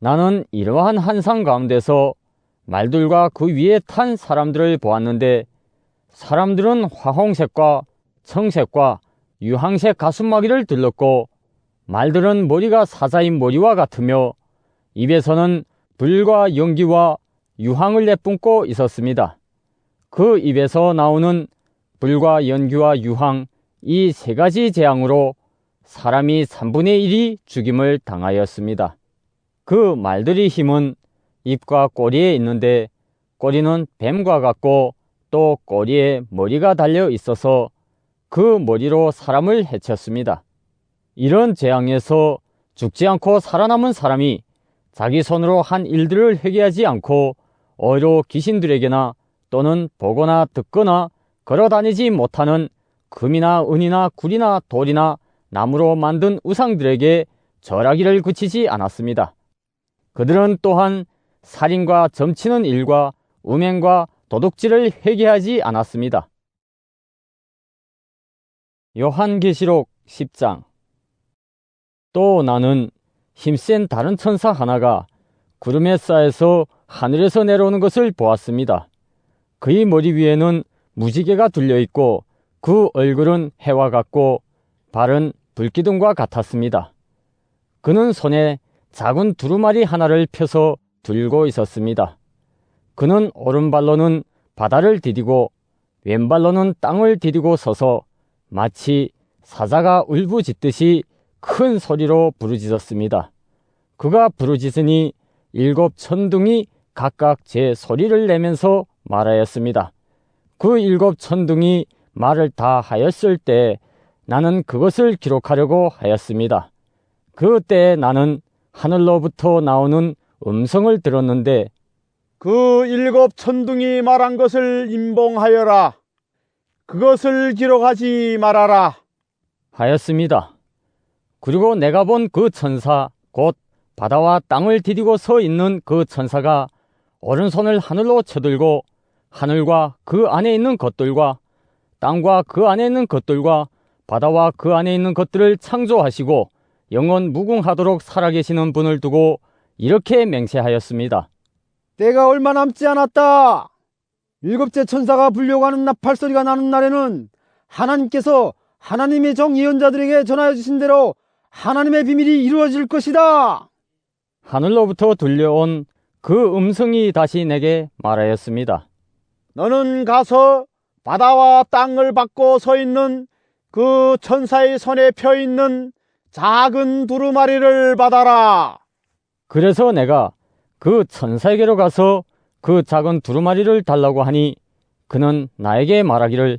나는 이러한 환상 가운데서 말들과 그 위에 탄 사람들을 보았는데 사람들은 화홍색과 청색과 유황색 가슴마기를 들렀고 말들은 머리가 사자인 머리와 같으며 입에서는 불과 연기와 유황을 내뿜고 있었습니다. 그 입에서 나오는 불과 연기와 유황 이 세 가지 재앙으로 사람이 3분의 1이 죽임을 당하였습니다. 그 말들의 힘은 입과 꼬리에 있는데 꼬리는 뱀과 같고 또 꼬리에 머리가 달려 있어서 그 머리로 사람을 해쳤습니다. 이런 재앙에서 죽지 않고 살아남은 사람이 자기 손으로 한 일들을 회개하지 않고 어로 귀신들에게나 또는 보거나 듣거나 걸어다니지 못하는 금이나 은이나 굴이나 돌이나 나무로 만든 우상들에게 절하기를 그치지 않았습니다. 그들은 또한 살인과 점치는 일과 음행과 도둑질을 회개하지 않았습니다. 요한계시록 10장. 또 나는 힘센 다른 천사 하나가 구름에 쌓여서 하늘에서 내려오는 것을 보았습니다. 그의 머리 위에는 무지개가 둘려있고 그 얼굴은 해와 같고 발은 불기둥과 같았습니다. 그는 손에 작은 두루마리 하나를 펴서 들고 있었습니다. 그는 오른발로는 바다를 디디고 왼발로는 땅을 디디고 서서 마치 사자가 울부짖듯이 큰 소리로 부르짖었습니다. 그가 부르짖으니 7 천둥이 각각 제 소리를 내면서 말하였습니다. 그 7 천둥이 말을 다 하였을 때 나는 그것을 기록하려고 하였습니다. 그때 나는 하늘로부터 나오는 음성을 들었는데 그 7 천둥이 말한 것을 임봉하여라. 그것을 기록하지 말아라. 하였습니다. 그리고 내가 본 그 천사 곧 바다와 땅을 디디고 서 있는 그 천사가 오른손을 하늘로 쳐들고 하늘과 그 안에 있는 것들과 땅과 그 안에 있는 것들과 바다와 그 안에 있는 것들을 창조하시고 영원 무궁하도록 살아계시는 분을 두고 이렇게 맹세하였습니다. 때가 얼마 남지 않았다. 7째 천사가 불려고 하는 나팔소리가 나는 날에는 하나님께서 하나님의 정 예언자들에게 전하여 주신 대로 하나님의 비밀이 이루어질 것이다. 하늘로부터 들려온 그 음성이 다시 내게 말하였습니다. 너는 가서 바다와 땅을 받고 서 있는 그 천사의 손에 펴 있는 작은 두루마리를 받아라. 그래서 내가 그 천사에게로 가서 그 작은 두루마리를 달라고 하니 그는 나에게 말하기를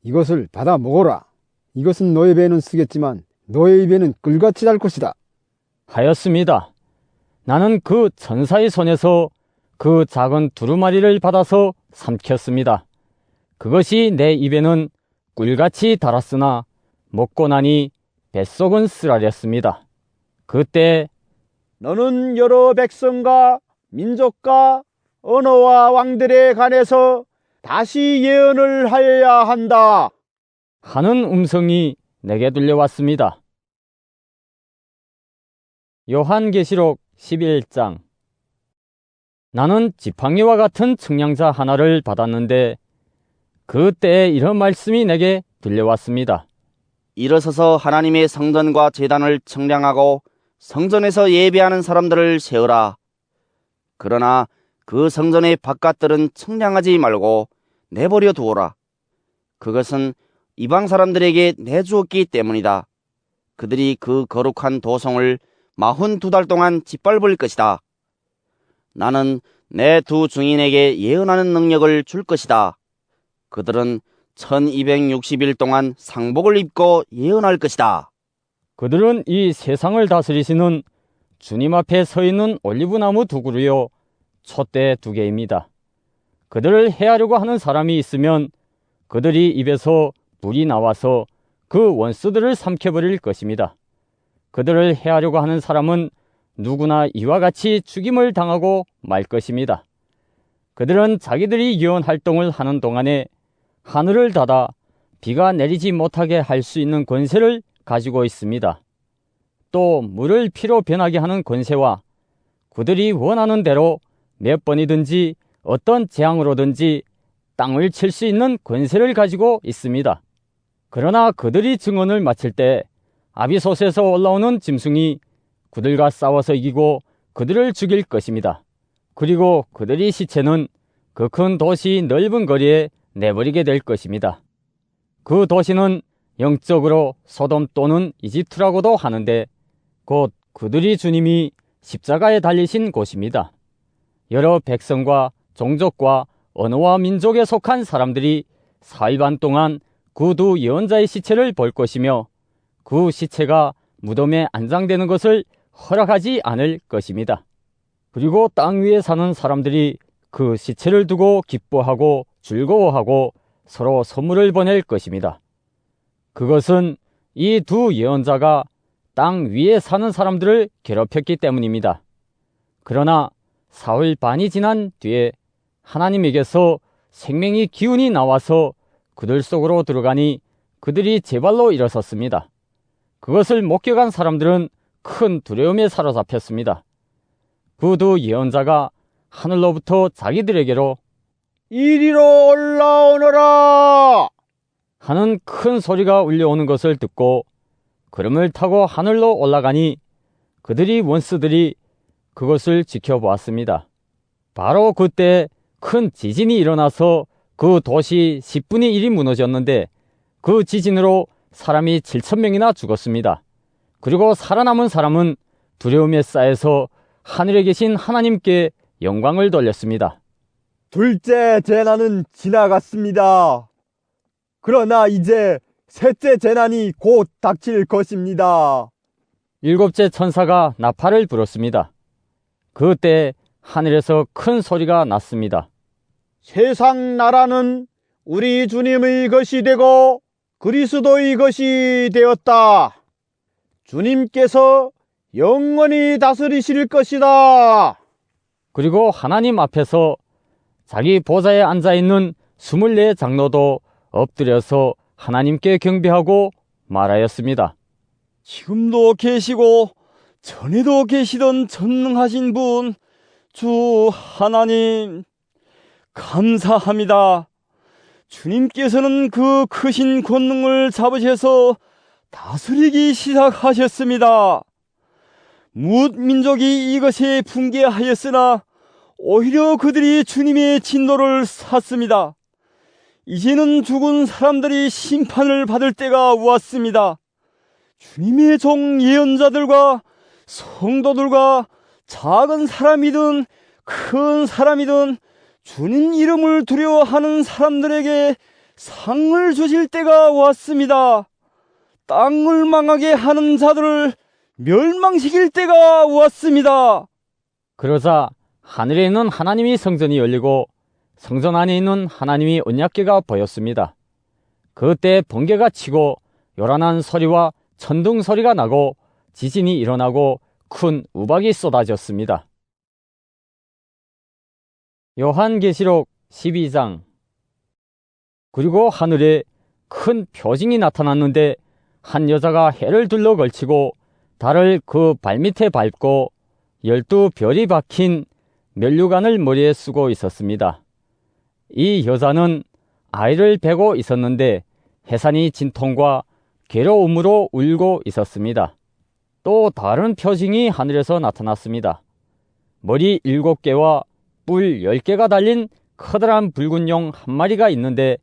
이것을 받아 먹어라. 이것은 너의 배에는 쓰겠지만 너의 입에는 꿀같이 달 것이다. 하였습니다. 나는 그 천사의 손에서 그 작은 두루마리를 받아서 삼켰습니다. 그것이 내 입에는 꿀같이 달았으나 먹고 나니 뱃속은 쓰라렸습니다. 그때 너는 여러 백성과 민족과 언어와 왕들에 관해서 다시 예언을 하여야 한다. 하는 음성이 내게 들려왔습니다. 요한계시록 11장. 나는 지팡이와 같은 측량자 하나를 받았는데 그때에 이런 말씀이 내게 들려왔습니다. 일어서서 하나님의 성전과 제단을 청량하고 성전에서 예배하는 사람들을 세우라. 그러나 그 성전의 바깥들은 청량하지 말고 내버려 두어라. 그것은 이방 사람들에게 내주었기 때문이다. 그들이 그 거룩한 도성을 42달 동안 짓밟을 것이다. 나는 내 두 증인에게 예언하는 능력을 줄 것이다. 그들은 1260일 동안 상복을 입고 예언할 것이다. 그들은 이 세상을 다스리시는 주님 앞에 서 있는 올리브나무 두 그루요 촛대 두 개입니다. 그들을 해하려고 하는 사람이 있으면 그들이 입에서 불이 나와서 그 원수들을 삼켜버릴 것입니다. 그들을 해하려고 하는 사람은 누구나 이와 같이 죽임을 당하고 말 것입니다. 그들은 자기들이 유언 활동을 하는 동안에 하늘을 닫아 비가 내리지 못하게 할 수 있는 권세를 가지고 있습니다. 또 물을 피로 변하게 하는 권세와 그들이 원하는 대로 몇 번이든지 어떤 재앙으로든지 땅을 칠 수 있는 권세를 가지고 있습니다. 그러나 그들이 증언을 마칠 때 아비솥에서 올라오는 짐승이 그들과 싸워서 이기고 그들을 죽일 것입니다. 그리고 그들의 시체는 그 큰 도시 넓은 거리에 내버리게 될 것입니다. 그 도시는 영적으로 소돔 또는 이집트라고도 하는데 곧 그들이 주님이 십자가에 달리신 곳입니다. 여러 백성과 종족과 언어와 민족에 속한 사람들이 사흘 반 동안 그 두 예언자의 시체를 볼 것이며 그 시체가 무덤에 안장되는 것을 허락하지 않을 것입니다. 그리고 땅 위에 사는 사람들이 그 시체를 두고 기뻐하고 즐거워하고 서로 선물을 보낼 것입니다. 그것은 이 두 예언자가 땅 위에 사는 사람들을 괴롭혔기 때문입니다. 그러나 사흘 반이 지난 뒤에 하나님에게서 생명의 기운이 나와서 그들 속으로 들어가니 그들이 제발로 일어섰습니다. 그것을 목격한 사람들은 큰 두려움에 사로잡혔습니다. 그 두 예언자가 하늘로부터 자기들에게로 이리로 올라오너라 하는 큰 소리가 울려오는 것을 듣고 구름을 타고 하늘로 올라가니 그들이 원수들이 그것을 지켜보았습니다. 바로 그때 큰 지진이 일어나서 그 도시 10분의 1이 무너졌는데 그 지진으로 사람이 7,000명이나 죽었습니다. 그리고 살아남은 사람은 두려움에 쌓여서 하늘에 계신 하나님께 영광을 돌렸습니다. 둘째 재난은 지나갔습니다. 그러나 이제 셋째 재난이 곧 닥칠 것입니다. 일곱째 천사가 나팔을 불었습니다. 그때 하늘에서 큰 소리가 났습니다. 세상 나라는 우리 주님의 것이 되고 그리스도의 것이 되었다. 주님께서 영원히 다스리실 것이다. 그리고 하나님 앞에서 자기 보좌에 앉아있는 24 장로도 엎드려서 하나님께 경배하고 말하였습니다. 지금도 계시고 전에도 계시던 전능하신 분 주 하나님 감사합니다. 주님께서는 그 크신 권능을 잡으셔서 다스리기 시작하셨습니다. 뭇 민족이 이것에 붕괴하였으나 오히려 그들이 주님의 진노를 샀습니다. 이제는 죽은 사람들이 심판을 받을 때가 왔습니다. 주님의 종 예언자들과 성도들과 작은 사람이든 큰 사람이든 주님 이름을 두려워하는 사람들에게 상을 주실 때가 왔습니다. 땅을 망하게 하는 자들을 멸망시킬 때가 왔습니다. 그러자 하늘에 있는 하나님의 성전이 열리고 성전 안에 있는 하나님의 언약궤가 보였습니다. 그때 번개가 치고 요란한 소리와 천둥 소리가 나고 지진이 일어나고 큰 우박이 쏟아졌습니다. 요한계시록 12장. 그리고 하늘에 큰 표징이 나타났는데 한 여자가 해를 둘러 걸치고 달을 그 발밑에 밟고 12별이 박힌 면류관을 머리에 쓰고 있었습니다. 이 여자는 아이를 베고 있었는데 해산이 진통과 괴로움으로 울고 있었습니다. 또 다른 표징이 하늘에서 나타났습니다. 머리 7개와 뿔 10개가 달린 커다란 붉은 용 한 마리가 있는데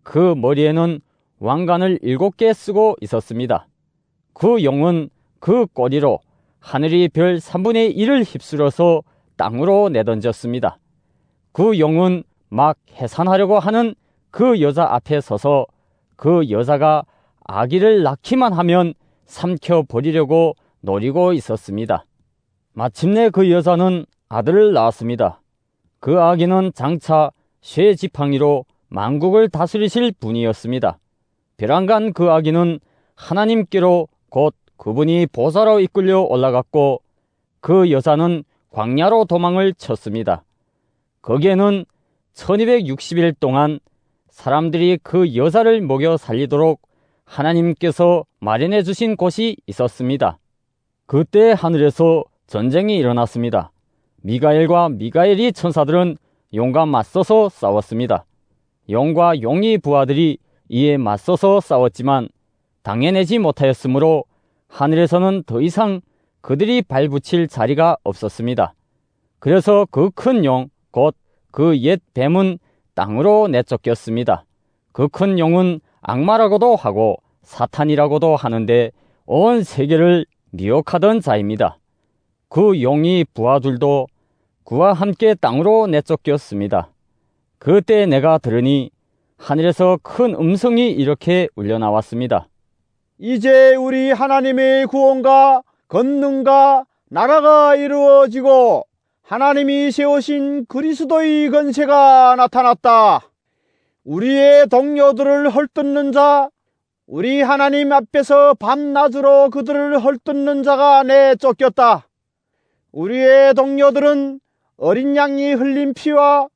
그 머리에는 왕관을 7개 쓰고 있었습니다. 그 용은 그 꼬리로 하늘의 별 3분의 1을 휩쓸어서 땅으로 내던졌습니다. 그 용은 막 해산하려고 하는 그 여자 앞에 서서 그 여자가 아기를 낳기만 하면 삼켜버리려고 노리고 있었습니다. 마침내 그 여자는 아들을 낳았습니다. 그 아기는 장차 쇠 지팡이로 만국을 다스리실 분이었습니다. 벼랑간 그 아기는 하나님께로 곧 그분이 보좌로 이끌려 올라갔고 그 여자는 광야로 도망을 쳤습니다. 거기에는 1260일 동안 사람들이 그 여자를 먹여 살리도록 하나님께서 마련해 주신 곳이 있었습니다. 그때 하늘에서 전쟁이 일어났습니다. 미가엘과 미가엘이 천사들은 용과 맞서서 싸웠습니다. 용과 용이 부하들이 이에 맞서서 싸웠지만 당해내지 못하였으므로 하늘에서는 더 이상 그들이 발붙일 자리가 없었습니다. 그래서 그 큰 용, 곧 그 옛 뱀은 땅으로 내쫓겼습니다. 그 큰 용은 악마라고도 하고 사탄이라고도 하는데 온 세계를 미혹하던 자입니다. 그 용이 부하들도 그와 함께 땅으로 내쫓겼습니다. 그때 내가 들으니 하늘에서 큰 음성이 이렇게 울려나왔습니다. 이제 우리 하나님의 구원과 권능과 나라가 이루어지고 하나님이 세우신 그리스도의 권세가 나타났다. 우리의 동료들을 헐뜯는 자, 우리 하나님 앞에서 밤낮으로 그들을 헐뜯는 자가 내쫓겼다. 우리의 동료들은 어린 양이 흘린 피와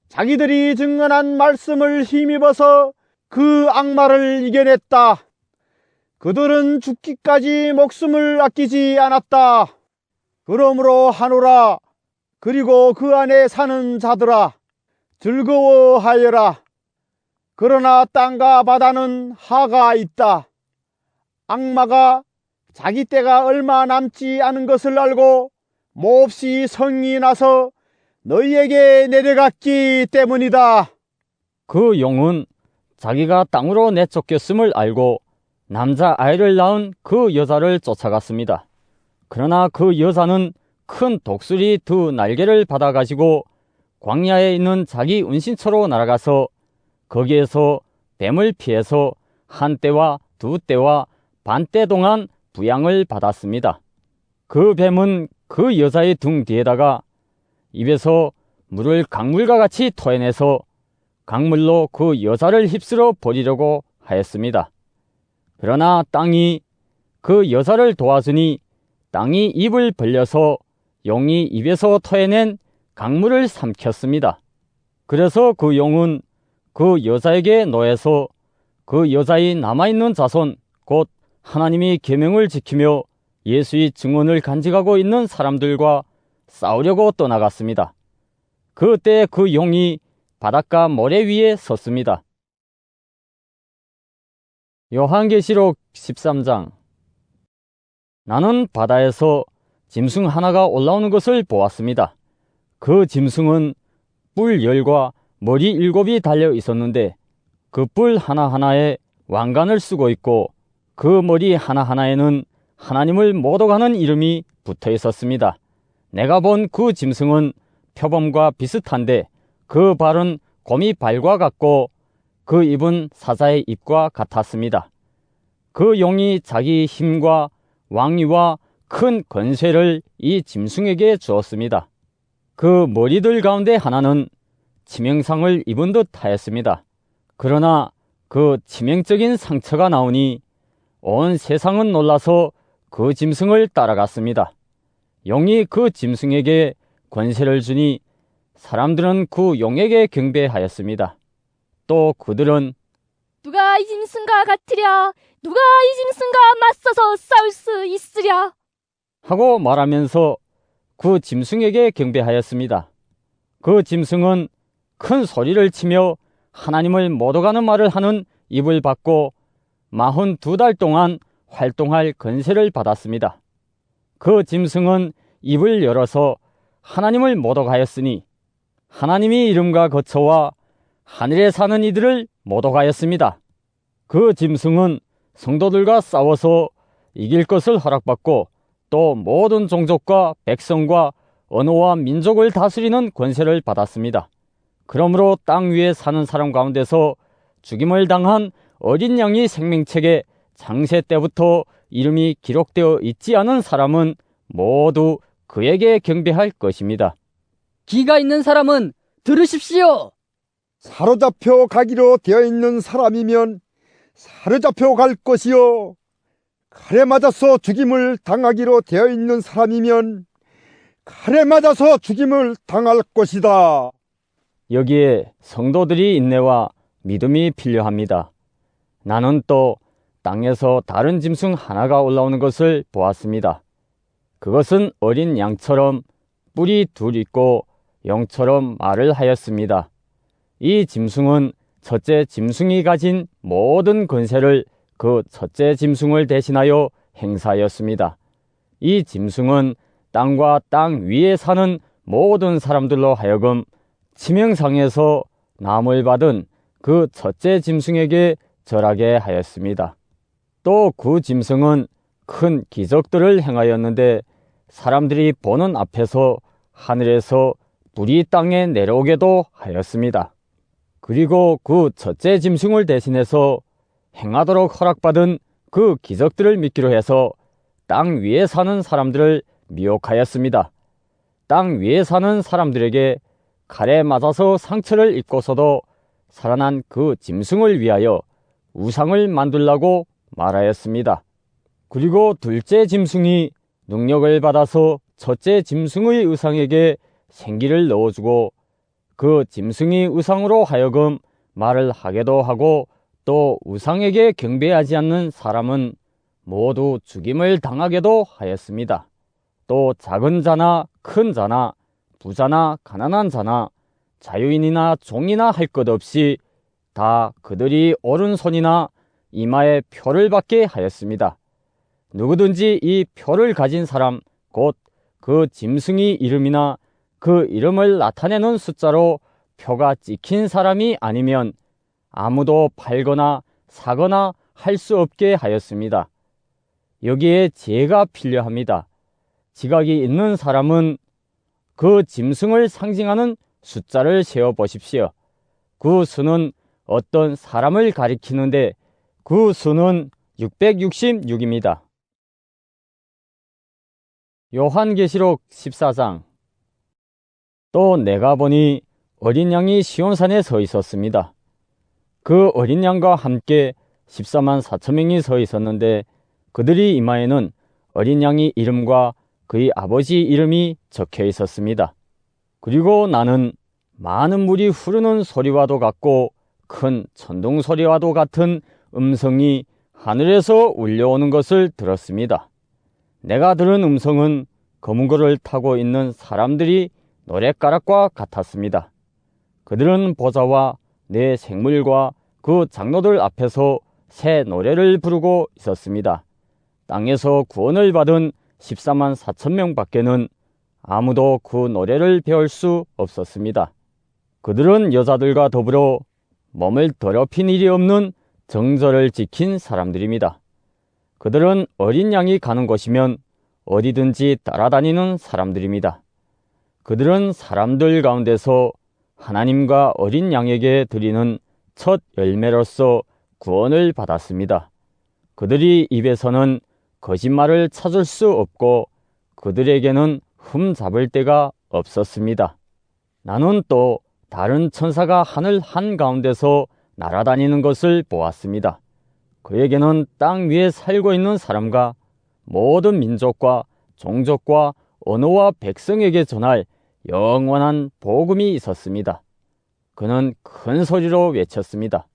자기들이 증언한 말씀을 힘입어서 그 악마를 이겨냈다. 그들은 죽기까지 목숨을 아끼지 않았다. 그러므로 하노라, 그리고 그 안에 사는 자들아, 즐거워하여라. 그러나 땅과 바다는 하가 있다. 악마가 자기 때가 얼마 남지 않은 것을 알고 몹시 성이 나서 너희에게 내려갔기 때문이다. 그 용은 자기가 땅으로 내쫓겼음을 알고 남자 아이를 낳은 그 여자를 쫓아갔습니다. 그러나 그 여자는 큰 독수리 2 날개를 받아가지고 광야에 있는 자기 운신처로 날아가서 거기에서 뱀을 피해서 1때와 2때와 반때 동안 부양을 받았습니다. 그 뱀은 그 여자의 등 뒤에다가 입에서 물을 강물과 같이 토해내서 강물로 그 여자를 휩쓸어 버리려고 하였습니다. 그러나 땅이 그 여자를 도와주니 땅이 입을 벌려서 용이 입에서 토해낸 강물을 삼켰습니다. 그래서 그 용은 그 여자에게 노해서 그 여자의 남아있는 자손, 곧 하나님이 계명을 지키며 예수의 증언을 간직하고 있는 사람들과 싸우려고 떠나갔습니다. 그때 그 용이 바닷가 모래 위에 섰습니다. 요한계시록 13장. 나는 바다에서 짐승 하나가 올라오는 것을 보았습니다. 그 짐승은 뿔 10과 머리 7이 달려 있었는데 그 뿔 하나하나에 왕관을 쓰고 있고 그 머리 하나하나에는 하나님을 모독하는 이름이 붙어 있었습니다. 내가 본 그 짐승은 표범과 비슷한데 그 발은 곰이 발과 같고 그 입은 사자의 입과 같았습니다. 그 용이 자기 힘과 왕위와 큰 권세를 이 짐승에게 주었습니다. 그 머리들 가운데 하나는 치명상을 입은 듯 하였습니다. 그러나 그 치명적인 상처가 나오니 온 세상은 놀라서 그 짐승을 따라갔습니다. 용이 그 짐승에게 권세를 주니 사람들은 그 용에게 경배하였습니다. 또 그들은 누가 이 짐승과 같으랴? 누가 이 짐승과 맞서서 싸울 수 있으랴? 하고 말하면서 그 짐승에게 경배하였습니다. 그 짐승은 큰 소리를 치며 하나님을 모독하는 말을 하는 입을 받고 42달 동안 활동할 권세를 받았습니다. 그 짐승은 입을 열어서 하나님을 모독하였으니 하나님의 이름과 거처와 하늘에 사는 이들을 모독하였습니다. 그 짐승은 성도들과 싸워서 이길 것을 허락받고 또 모든 종족과 백성과 언어와 민족을 다스리는 권세를 받았습니다. 그러므로 땅 위에 사는 사람 가운데서 죽임을 당한 어린 양이 생명책에 창세 때부터 이름이 기록되어 있지 않은 사람은 모두 그에게 경배할 것입니다. 귀가 있는 사람은 들으십시오. 사로잡혀 가기로 되어 있는 사람이면 사로잡혀 갈 것이요, 칼에 맞아서 죽임을 당하기로 되어 있는 사람이면 칼에 맞아서 죽임을 당할 것이다. 여기에 성도들의 인내와 믿음이 필요합니다. 나는 또 땅에서 다른 짐승 하나가 올라오는 것을 보았습니다. 그것은 어린 양처럼 뿔이 둘 있고 영처럼 말을 하였습니다. 이 짐승은 첫째 짐승이 가진 모든 권세를 그 첫째 짐승을 대신하여 행사하였습니다. 이 짐승은 땅과 땅 위에 사는 모든 사람들로 하여금 치명상에서 남을 받은 그 첫째 짐승에게 절하게 하였습니다. 또 그 짐승은 큰 기적들을 행하였는데 사람들이 보는 앞에서 하늘에서 불이 땅에 내려오게도 하였습니다. 그리고 그 첫째 짐승을 대신해서 행하도록 허락받은 그 기적들을 믿기로 해서 땅 위에 사는 사람들을 미혹하였습니다. 땅 위에 사는 사람들에게 칼에 맞아서 상처를 입고서도 살아난 그 짐승을 위하여 우상을 만들라고 말하였습니다. 그리고 둘째 짐승이 능력을 받아서 첫째 짐승의 우상에게 생기를 넣어주고 그 짐승이 우상으로 하여금 말을 하게도 하고 또 우상에게 경배하지 않는 사람은 모두 죽임을 당하게도 하였습니다. 또 작은 자나 큰 자나 부자나 가난한 자나 자유인이나 종이나 할 것 없이 다 그들이 오른손이나 이마에 표를 받게 하였습니다. 누구든지 이 표를 가진 사람, 곧 그 짐승의 이름이나 그 이름을 나타내는 숫자로 표가 찍힌 사람이 아니면 아무도 팔거나 사거나 할 수 없게 하였습니다. 여기에 지혜가 필요합니다. 지각이 있는 사람은 그 짐승을 상징하는 숫자를 세어 보십시오. 그 수는 어떤 사람을 가리키는데 그 수는 666입니다. 요한계시록 14장. 또 내가 보니 어린 양이 시온산에 서 있었습니다. 그 어린 양과 함께 14만 4천 명이 서 있었는데 그들이 이마에는 어린 양의 이름과 그의 아버지 이름이 적혀 있었습니다. 그리고 나는 많은 물이 흐르는 소리와도 같고 큰 천둥 소리와도 같은 음성이 하늘에서 울려오는 것을 들었습니다. 내가 들은 음성은 검은 고를 타고 있는 사람들이 노랫가락과 같았습니다. 그들은 보좌와 네 생물과 그 장로들 앞에서 새 노래를 부르고 있었습니다. 땅에서 구원을 받은 14만 4천 명 밖에는 아무도 그 노래를 배울 수 없었습니다. 그들은 여자들과 더불어 몸을 더럽힌 일이 없는 정절을 지킨 사람들입니다. 그들은 어린 양이 가는 곳이면 어디든지 따라다니는 사람들입니다. 그들은 사람들 가운데서 하나님과 어린 양에게 드리는 첫 열매로서 구원을 받았습니다. 그들이 입에서는 거짓말을 찾을 수 없고 그들에게는 흠 잡을 데가 없었습니다. 나는 또 다른 천사가 하늘 한가운데서 날아다니는 것을 보았습니다. 그에게는 땅 위에 살고 있는 사람과 모든 민족과 종족과 언어와 백성에게 전할 영원한 복음이 있었습니다. 그는 큰 소리로 외쳤습니다.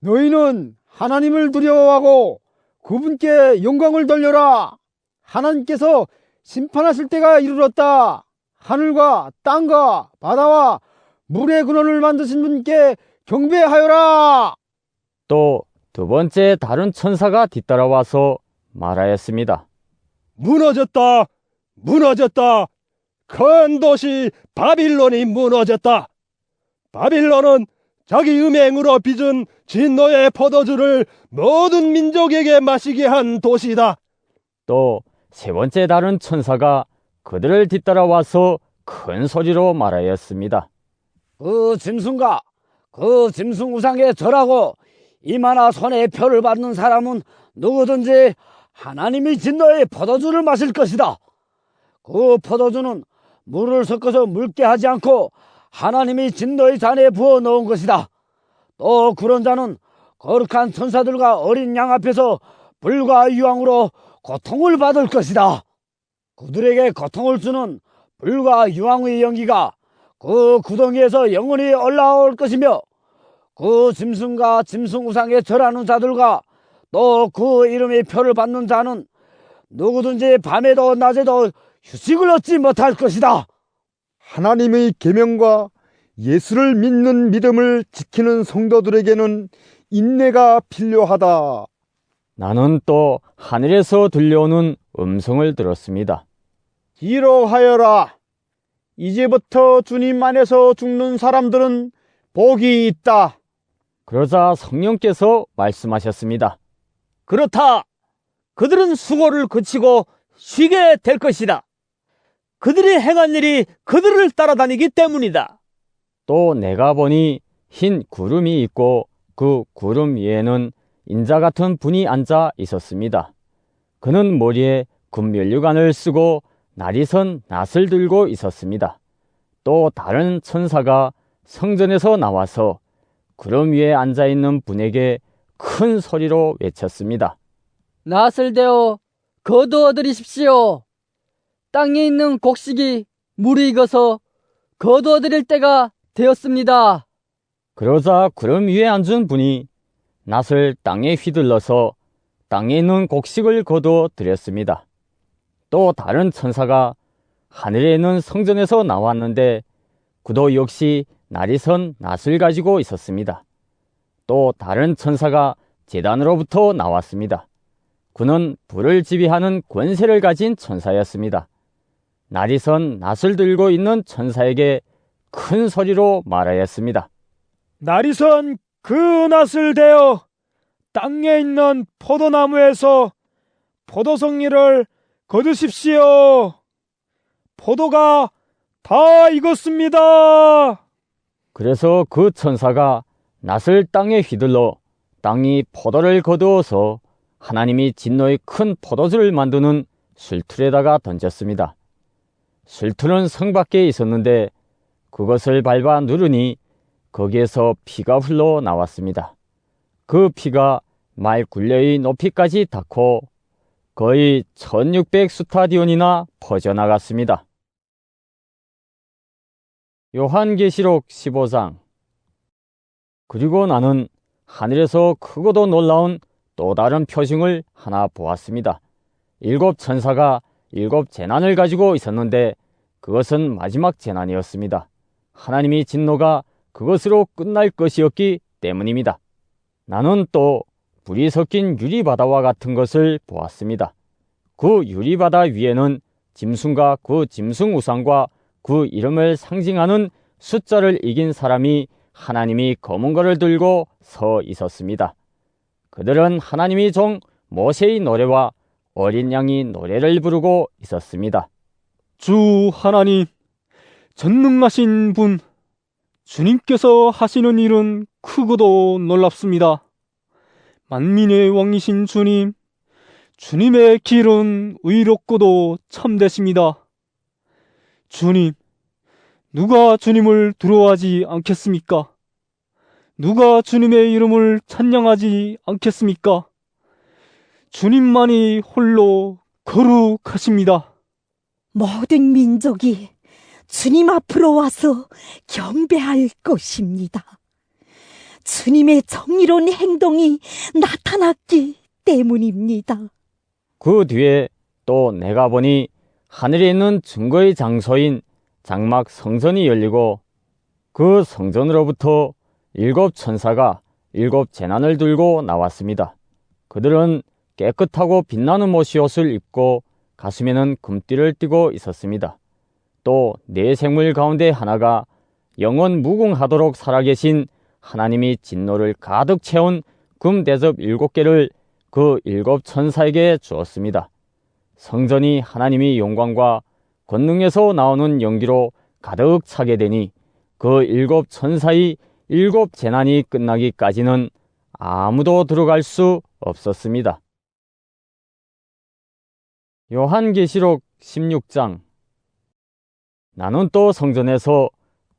너희는 하나님을 두려워하고 그분께 영광을 돌려라. 하나님께서 심판하실 때가 이르렀다. 하늘과 땅과 바다와 물의 근원을 만드신 분께 경배하여라. 또 두 번째 다른 천사가 뒤따라와서 말하였습니다. 무너졌다! 무너졌다! 큰 도시 바빌론이 무너졌다! 바빌론은 자기 음행으로 빚은 진노의 포도주를 모든 민족에게 마시게 한 도시다. 또 세 번째 다른 천사가 그들을 뒤따라와서 큰 소리로 말하였습니다. 그 짐승과 그 짐승 우상에 절하고 이마나 손에 표를 받는 사람은 누구든지 하나님이 진노의 포도주를 마실 것이다. 그 포도주는 물을 섞어서 묽게 하지 않고 하나님이 진노의 잔에 부어 놓은 것이다. 또 그런 자는 거룩한 천사들과 어린 양 앞에서 불과 유황으로 고통을 받을 것이다. 그들에게 고통을 주는 불과 유황의 연기가 그 구덩이에서 영원히 올라올 것이며 그 짐승과 짐승 우상에 절하는 자들과 또 그 이름의 표를 받는 자는 누구든지 밤에도 낮에도 휴식을 얻지 못할 것이다. 하나님의 계명과 예수를 믿는 믿음을 지키는 성도들에게는 인내가 필요하다. 나는 또 하늘에서 들려오는 음성을 들었습니다. 기록하여라. 이제부터 주님 안에서 죽는 사람들은 복이 있다. 그러자 성령께서 말씀하셨습니다. 그렇다. 그들은 수고를 그치고 쉬게 될 것이다. 그들이 행한 일이 그들을 따라다니기 때문이다. 또 내가 보니 흰 구름이 있고 그 구름 위에는 인자 같은 분이 앉아 있었습니다. 그는 머리에 금면류관을 쓰고 날이선 낫을 들고 있었습니다. 또 다른 천사가 성전에서 나와서 구름 위에 앉아있는 분에게 큰 소리로 외쳤습니다. 낫을 대어 거두어 들이십시오. 땅에 있는 곡식이 물이 익어서 거두어 드릴 때가 되었습니다. 그러자 구름 위에 앉은 분이 낫을 땅에 휘둘러서 땅에 있는 곡식을 거두어 드렸습니다. 또 다른 천사가 하늘에 있는 성전에서 나왔는데 그도 역시 날이선 낫을 가지고 있었습니다. 또 다른 천사가 제단으로부터 나왔습니다. 그는 불을 지휘하는 권세를 가진 천사였습니다. 날이선 낫을 들고 있는 천사에게 큰 소리로 말하였습니다. 날이선 그 낫을 대어 땅에 있는 포도나무에서 포도송이를 거두십시오. 포도가 다 익었습니다. 그래서 그 천사가 낫을 땅에 휘둘러 땅이 포도를 거두어서 하나님이 진노의 큰 포도주를 만드는 술틀에다가 던졌습니다. 술틀은 성 밖에 있었는데 그것을 밟아 누르니 거기에서 피가 흘러 나왔습니다. 그 피가 말 굴려의 높이까지 닿고 거의 1600스타디온이나 퍼져나갔습니다. 요한계시록 15장. 그리고 나는 하늘에서 크고도 놀라운 또 다른 표징을 하나 보았습니다. 7 천사가 7 재난을 가지고 있었는데 그것은 마지막 재난이었습니다. 하나님의 진노가 그것으로 끝날 것이었기 때문입니다. 나는 또 불이 섞인 유리바다와 같은 것을 보았습니다. 그 유리바다 위에는 짐승과 그 짐승 우상과 그 이름을 상징하는 숫자를 이긴 사람이 하나님이 검은 거를 들고 서 있었습니다. 그들은 하나님의 종 모세의 노래와 어린 양이 노래를 부르고 있었습니다. 주 하나님, 전능하신 분, 주님께서 하시는 일은 크고도 놀랍습니다. 만민의 왕이신 주님, 주님의 길은 의롭고도 참되십니다. 주님, 누가 주님을 두려워하지 않겠습니까? 누가 주님의 이름을 찬양하지 않겠습니까? 주님만이 홀로 거룩하십니다. 모든 민족이 주님 앞으로 와서 경배할 것입니다. 주님의 정의로운 행동이 나타났기 때문입니다. 그 뒤에 또 내가 보니 하늘에 있는 증거의 장소인 장막 성전이 열리고 그 성전으로부터 7 천사가 7 재난을 들고 나왔습니다. 그들은 깨끗하고 빛나는 못이옷을 입고 가슴에는 금띠를 띠고 있었습니다. 또 4 생물 가운데 하나가 영원 무궁하도록 살아계신 하나님이 진노를 가득 채운 금 대접 7개를 그 7 천사에게 주었습니다. 성전이 하나님의 영광과 권능에서 나오는 연기로 가득 차게 되니 그 7 천사의 7 재난이 끝나기까지는 아무도 들어갈 수 없었습니다. 요한계시록 16장. 나는 또 성전에서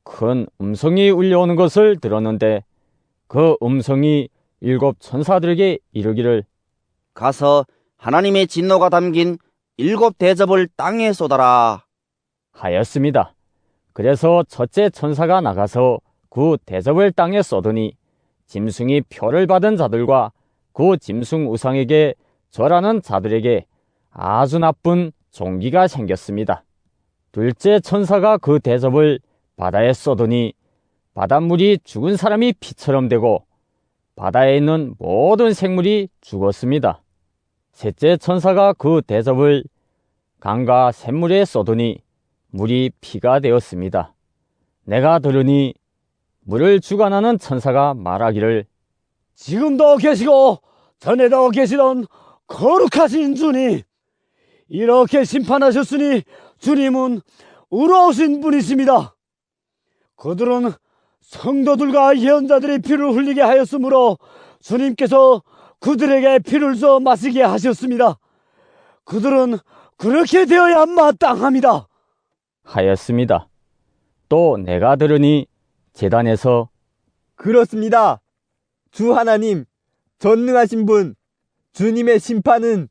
큰 음성이 울려오는 것을 들었는데 그 음성이 7 천사들에게 이르기를 가서 하나님의 진노가 담긴 7 대접을 땅에 쏟아라 하였습니다. 그래서 첫째 천사가 나가서 그 대접을 땅에 쏟으니 짐승이 표를 받은 자들과 그 짐승 우상에게 절하는 자들에게 아주 나쁜 종기가 생겼습니다. 둘째 천사가 그 대접을 바다에 쏟으니 바닷물이 죽은 사람이 피처럼 되고 바다에 있는 모든 생물이 죽었습니다. 셋째 천사가 그 대접을 강과 샘물에 쏟으니 물이 피가 되었습니다. 내가 들으니 물을 주관하는 천사가 말하기를 지금도 계시고 전에도 계시던 거룩하신 주님, 이렇게 심판하셨으니 주님은 의로우신 분이십니다. 그들은 성도들과 예언자들의 피를 흘리게 하였으므로 주님께서 그들에게 피를 줘 마시게 하셨습니다. 그들은 그렇게 되어야 마땅합니다 하였습니다. 또 내가 들으니 제단에서 그렇습니다. 주 하나님, 전능하신 분, 주님의 심판은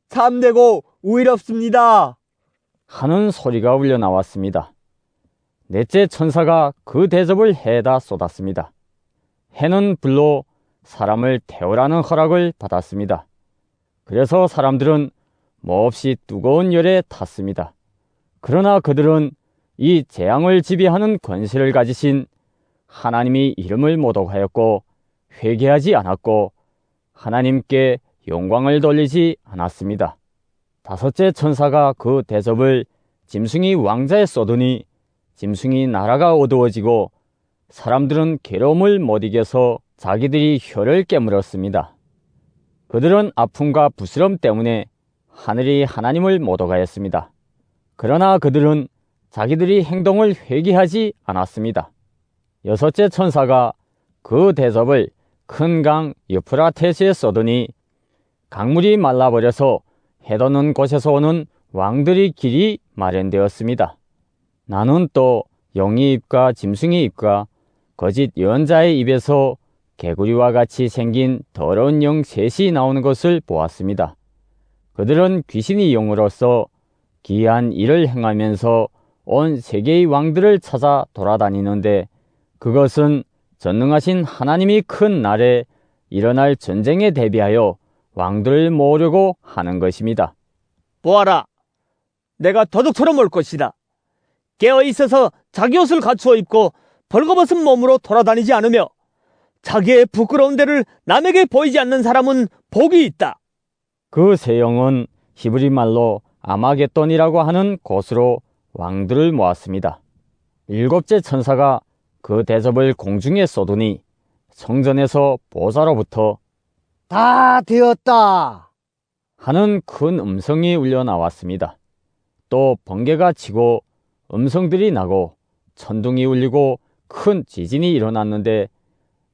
참되고 의롭습니다 하는 소리가 울려 나왔습니다. 넷째 천사가 그 대접을 해에다 쏟았습니다. 해는 불로 사람을 태우라는 허락을 받았습니다. 그래서 사람들은 몹시 뜨거운 열에 탔습니다. 그러나 그들은 이 재앙을 지배하는 권세를 가지신 하나님의 이름을 모독하였고 회개하지 않았고 하나님께 영광을 돌리지 않았습니다. 다섯째 천사가 그 대접을 짐승이 왕자에 쏟으니 짐승이 나라가 어두워지고 사람들은 괴로움을 못 이겨서 자기들이 혀를 깨물었습니다. 그들은 아픔과 부스럼 때문에 하늘이 하나님을 모독하였습니다. 그러나 그들은 자기들이 행동을 회개하지 않았습니다. 여섯째 천사가 그 대접을 큰 강 유프라테스에 쏟으니 강물이 말라버려서 해돋는 곳에서 오는 왕들의 길이 마련되었습니다. 나는 또 용의 입과 짐승의 입과 거짓 예언자의 입에서 개구리와 같이 생긴 더러운 영 셋이 나오는 것을 보았습니다. 그들은 귀신의 영으로서 기이한 일을 행하면서 온 세계의 왕들을 찾아 돌아다니는데 그것은 전능하신 하나님이 큰 날에 일어날 전쟁에 대비하여 왕들을 모으려고 하는 것입니다. 보아라, 내가 도둑처럼 올 것이다. 깨어 있어서 자기 옷을 갖추어 입고 벌거벗은 몸으로 돌아다니지 않으며 자기의 부끄러운 데를 남에게 보이지 않는 사람은 복이 있다. 그 세 영은 히브리 말로 아마겟돈이라고 하는 곳으로 왕들을 모았습니다. 일곱째 천사가 그 대접을 공중에 쏟으니 성전에서 보좌로부터 다 되었다 하는 큰 음성이 울려 나왔습니다. 또 번개가 치고 음성들이 나고 천둥이 울리고 큰 지진이 일어났는데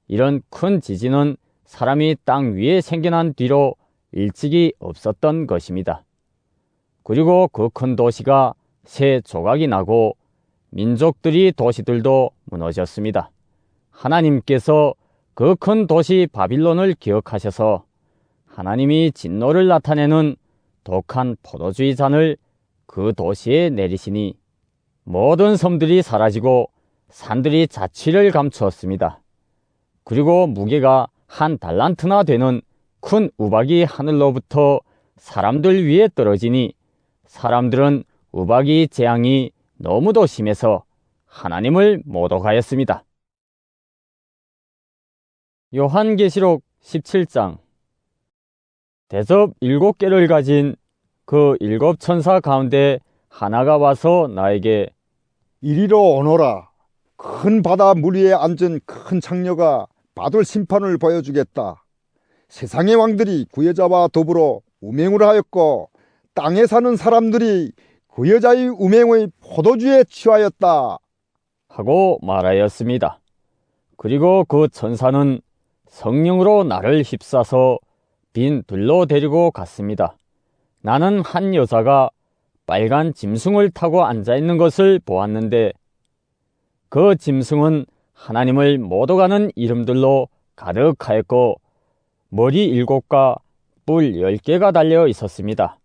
이런 큰 지진은 사람이 땅 위에 생겨난 뒤로 일찍이 없었던 것입니다. 그리고 그 큰 도시가 세 조각이 나고 민족들이 도시들도 무너졌습니다. 하나님께서 그 큰 도시 바빌론을 기억하셔서 하나님이 진노를 나타내는 독한 포도주의 잔을 그 도시에 내리시니 모든 섬들이 사라지고 산들이 자취를 감추었습니다. 그리고 무게가 1 달란트나 되는 큰 우박이 하늘로부터 사람들 위에 떨어지니 사람들은 우박이 재앙이 너무도 심해서 하나님을 모독하였습니다. 요한계시록 17장. 대접 7개를 가진 그 7 천사 가운데 하나가 와서 나에게 이리로 오너라. 큰 바다 물 위에 앉은 큰 창녀가 받을 심판을 보여주겠다. 세상의 왕들이 그 여자와 더불어 우맹을 하였고 땅에 사는 사람들이 그 여자의 우맹의 포도주에 취하였다 하고 말하였습니다. 그리고 그 천사는 성령으로 나를 휩싸서 빈 들로 데리고 갔습니다. 나는 한 여자가 빨간 짐승을 타고 앉아 있는 것을 보았는데 그 짐승은 하나님을 모독하는 이름들로 가득하였고 머리 7과 뿔 10개가 달려 있었습니다.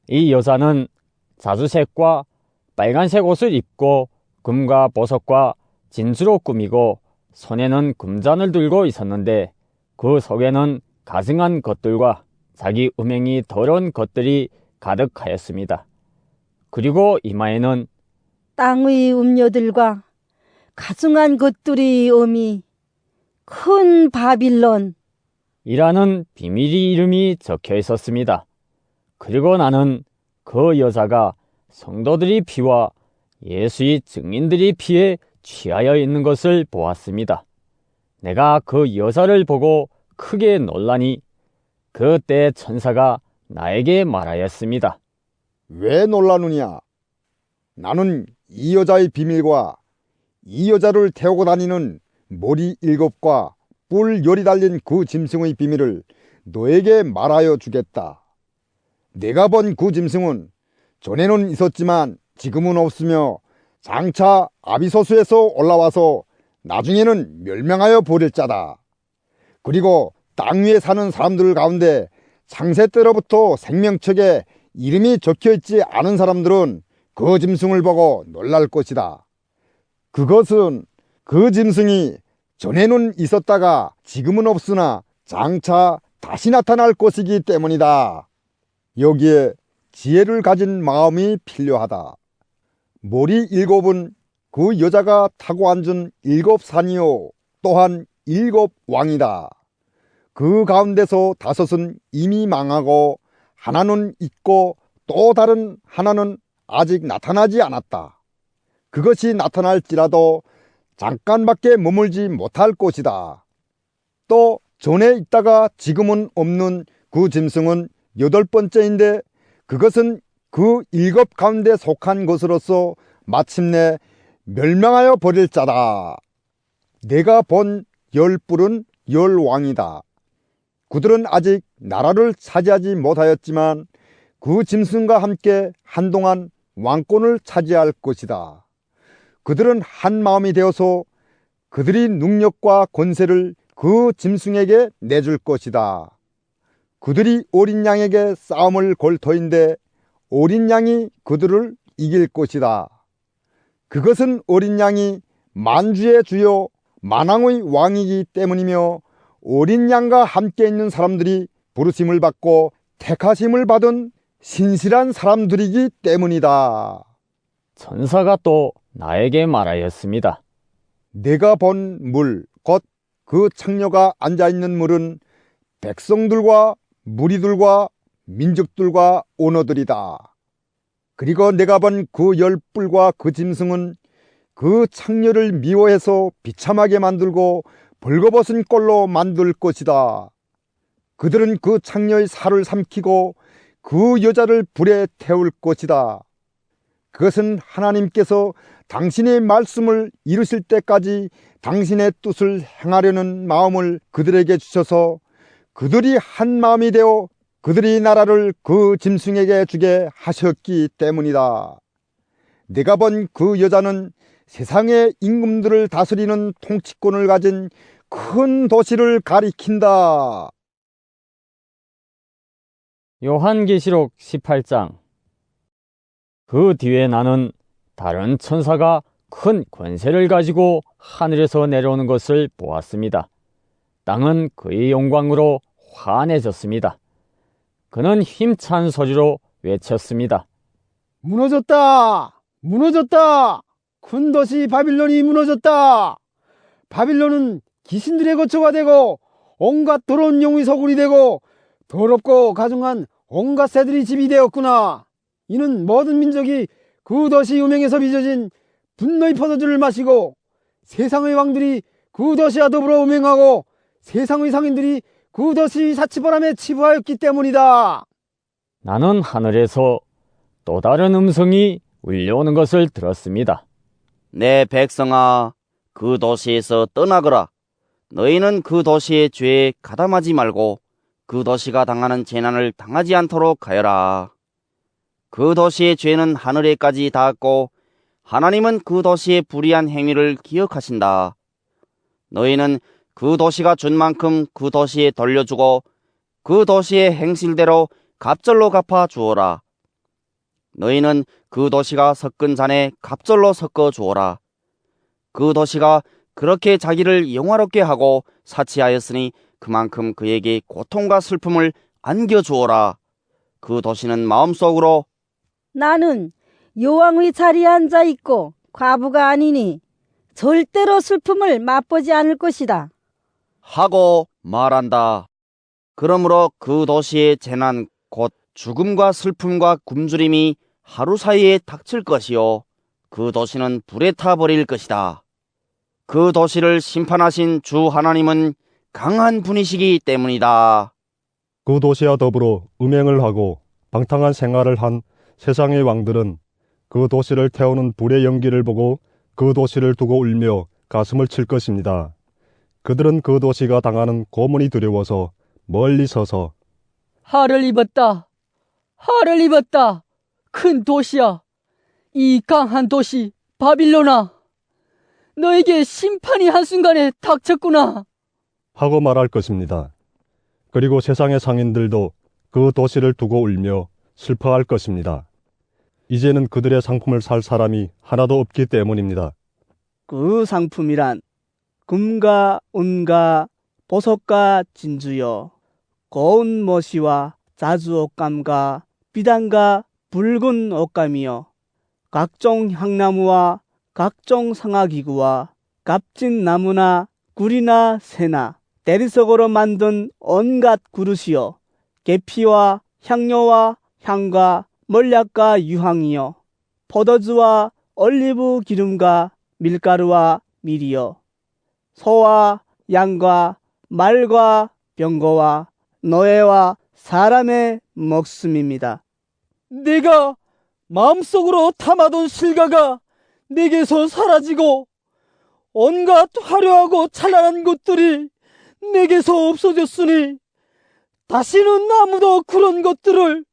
이 여자는 자주색과 빨간색 옷을 입고 금과 보석과 진주로 꾸미고 손에는 금잔을 들고 있었는데 그 속에는 가증한 것들과 자기 음행이 더러운 것들이 가득하였습니다. 그리고 이마에는 땅의 음료들과 가증한 것들이 오미 큰 바빌론 이라는 비밀의 이름이 적혀 있었습니다. 그리고 나는 그 여자가 성도들의 피와 예수의 증인들의 피에 취하여 있는 것을 보았습니다. 내가 그 여자를 보고 크게 놀라니 그때 천사가 나에게 말하였습니다. 왜 놀라느냐? 나는 이 여자의 비밀과 이 여자를 태우고 다니는 머리 7과 뿔 10이 달린 그 짐승의 비밀을 너에게 말하여 주겠다. 내가 본 그 짐승은 전에는 있었지만 지금은 없으며 장차 아비소스에서 올라와서 나중에는 멸망하여 버릴 자다. 그리고 땅 위에 사는 사람들 가운데 창세 때로부터 생명책에 이름이 적혀있지 않은 사람들은 그 짐승을 보고 놀랄 것이다. 그것은 그 짐승이 전에는 있었다가 지금은 없으나 장차 다시 나타날 것이기 때문이다. 여기에 지혜를 가진 마음이 필요하다. 머리 7은 그 여자가 타고 앉은 7산이요 또한 7왕이다. 그 가운데서 5은 이미 망하고 하나는 있고 또 다른 하나는 아직 나타나지 않았다. 그것이 나타날지라도 잠깐밖에 머물지 못할 것이다. 또 전에 있다가 지금은 없는 그 짐승은 8번째인데 그것은 그 7 가운데 속한 것으로서 마침내 멸망하여 버릴 자다. 내가 본 10뿔은 10왕이다. 그들은 아직 나라를 차지하지 못하였지만 그 짐승과 함께 한동안 왕권을 차지할 것이다. 그들은 한 마음이 되어서 그들이 능력과 권세를 그 짐승에게 내줄 것이다. 그들이 어린 양에게 싸움을 걸 터인데 어린 양이 그들을 이길 것이다. 그것은 어린 양이 만주의 주요 만왕의 왕이기 때문이며 어린 양과 함께 있는 사람들이 부르심을 받고 택하심을 받은 신실한 사람들이기 때문이다. 천사가 또 나에게 말하였습니다. 내가 본 물, 곧 그 창녀가 앉아있는 물은 백성들과 무리들과 민족들과 언어들이다. 그리고 내가 본 그 10뿔과 그 짐승은 그 창녀를 미워해서 비참하게 만들고 벌거벗은 꼴로 만들 것이다. 그들은 그 창녀의 살을 삼키고 그 여자를 불에 태울 것이다. 그것은 하나님께서 당신의 말씀을 이루실 때까지 당신의 뜻을 행하려는 마음을 그들에게 주셔서 그들이 한 마음이 되어 그들이 나라를 그 짐승에게 주게 하셨기 때문이다. 내가 본 그 여자는 세상의 임금들을 다스리는 통치권을 가진 큰 도시를 가리킨다. 요한계시록 18장. 그 뒤에 나는 다른 천사가 큰 권세를 가지고 하늘에서 내려오는 것을 보았습니다. 땅은 그의 영광으로 환해졌습니다. 그는 힘찬 소리로 외쳤습니다. 무너졌다! 무너졌다! 큰 도시 바빌론이 무너졌다! 바빌론은 귀신들의 거처가 되고 온갖 더러운 영의 소굴이 되고 더럽고 가증한 온갖 새들이 집이 되었구나. 이는 모든 민족이 그 도시 음행에서 빚어진 분노의 포도주를 마시고 세상의 왕들이 그 도시와 더불어 음행하고 세상의 상인들이 그 도시 사치바람에 치부하였기 때문이다. 나는 하늘에서 또 다른 음성이 울려오는 것을 들었습니다. 내 백성아, 그 도시에서 떠나거라. 너희는 그 도시의 죄에 가담하지 말고 그 도시가 당하는 재난을 당하지 않도록 하여라. 그 도시의 죄는 하늘에까지 닿았고 하나님은 그 도시의 불의한 행위를 기억하신다. 너희는 그 도시가 준 만큼 그 도시에 돌려주고 그 도시의 행실대로 갑절로 갚아 주어라. 너희는 그 도시가 섞은 잔에 갑절로 섞어 주어라. 그 도시가 그렇게 자기를 영화롭게 하고 사치하였으니 그만큼 그에게 고통과 슬픔을 안겨주어라. 그 도시는 마음속으로 나는 여왕의 자리에 앉아 있고 과부가 아니니 절대로 슬픔을 맛보지 않을 것이다 하고 말한다. 그러므로 그 도시의 재난 곧 죽음과 슬픔과 굶주림이 하루 사이에 닥칠 것이요 그 도시는 불에 타버릴 것이다. 그 도시를 심판하신 주 하나님은 강한 분이시기 때문이다. 그 도시와 더불어 음행을 하고 방탕한 생활을 한 세상의 왕들은 그 도시를 태우는 불의 연기를 보고 그 도시를 두고 울며 가슴을 칠 것입니다. 그들은 그 도시가 당하는 고문이 두려워서 멀리 서서 화를 입었다. 화를 입었다. 큰 도시야. 이 강한 도시 바빌론아. 너에게 심판이 한순간에 닥쳤구나. 하고 말할 것입니다. 그리고 세상의 상인들도 그 도시를 두고 울며 슬퍼할 것입니다. 이제는 그들의 상품을 살 사람이 하나도 없기 때문입니다. 그 상품이란 금과 은과 보석과 진주요 고운 모시와 자주 옷감과 비단과 붉은 옷감이요 각종 향나무와 각종 상아기구와 값진 나무나 꿀이나 새나 대리석으로 만든 온갖 그릇이요 계피와 향료와 향과 몰약과 유황이요 포도주와 올리브 기름과 밀가루와 밀이요 소와 양과 말과 병거와 노예와 사람의 목숨입니다. 내가 마음속으로 담아둔 실과가 내게서 사라지고 온갖 화려하고 찬란한 것들이 내게서 없어졌으니 다시는 아무도 그런 것들을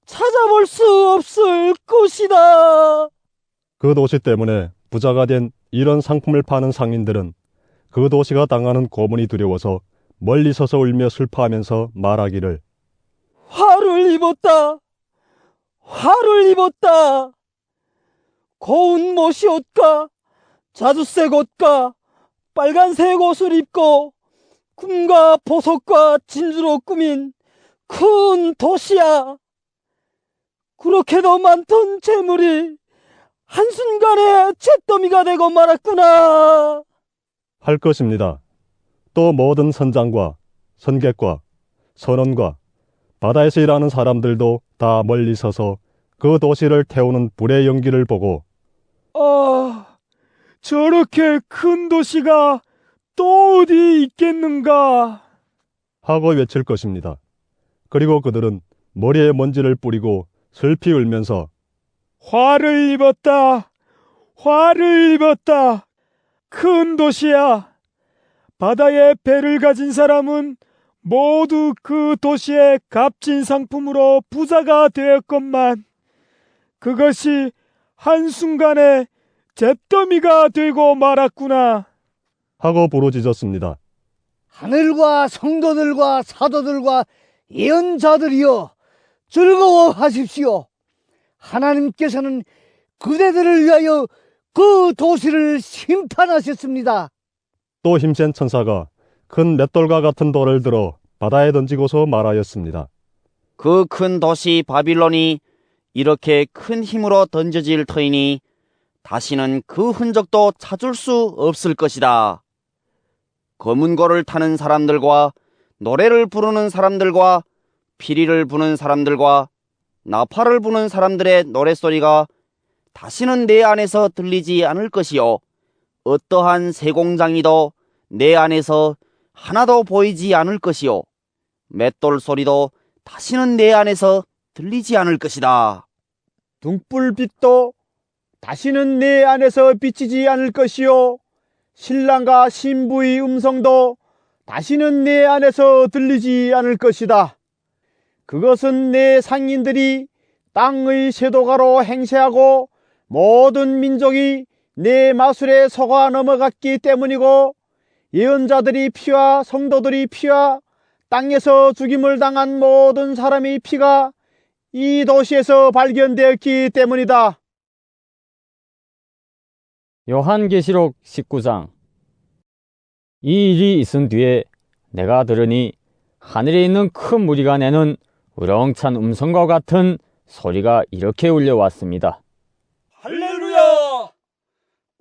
찾아볼 수 없을 것이다. 그 도시 때문에 부자가 된 이런 상품을 파는 상인들은 그 도시가 당하는 고문이 두려워서 멀리 서서 울며 슬퍼하면서 말하기를 화를 입었다. 화를 입었다. 고운 모시 옷과 자주색 옷과 빨간색 옷을 입고 금과 보석과 진주로 꾸민 큰 도시야. 그렇게도 많던 재물이 한순간에 잿더미가 되고 말았구나. 할 것입니다. 또 모든 선장과 선객과 선원과 바다에서 일하는 사람들도 다 멀리 서서 그 도시를 태우는 불의 연기를 보고 저렇게 큰 도시가 또 어디 있겠는가 하고 외칠 것입니다. 그리고 그들은 머리에 먼지를 뿌리고 슬피 울면서 화를 입었다. 화를 입었다. 큰 도시야. 바다에 배를 가진 사람은 모두 그 도시의 값진 상품으로 부자가 되었건만 그것이 한순간에 잿더미가 되고 말았구나 하고 부르짖었습니다. 하늘과 성도들과 사도들과 예언자들이여 즐거워하십시오. 하나님께서는 그대들을 위하여 그 도시를 심판하셨습니다. 또 힘센 천사가 큰 맷돌과 같은 돌을 들어 바다에 던지고서 말하였습니다. 그 큰 도시 바빌론이 이렇게 큰 힘으로 던져질 터이니 다시는 그 흔적도 찾을 수 없을 것이다. 검은 고를 타는 사람들과 노래를 부르는 사람들과 피리를 부는 사람들과 나팔을 부는 사람들의 노랫소리가 다시는 내 안에서 들리지 않을 것이요 어떠한 세공장이도 내 안에서 하나도 보이지 않을 것이요 맷돌 소리도 다시는 내 안에서 들리지 않을 것이다. 등불빛도 다시는 내 안에서 비치지 않을 것이요 신랑과 신부의 음성도 다시는 내 안에서 들리지 않을 것이다. 그것은 내 상인들이 땅의 쇄도가로 행세하고 모든 민족이 내 마술에 속아 넘어갔기 때문이고, 예언자들이 피와 성도들이 피와 땅에서 죽임을 당한 모든 사람의 피가 이 도시에서 발견되었기 때문이다. 요한계시록 19장. 이 일이 있은 뒤에 내가 들으니 하늘에 있는 큰 무리가 내는 우렁찬 음성과 같은 소리가 이렇게 울려왔습니다. 할렐루야!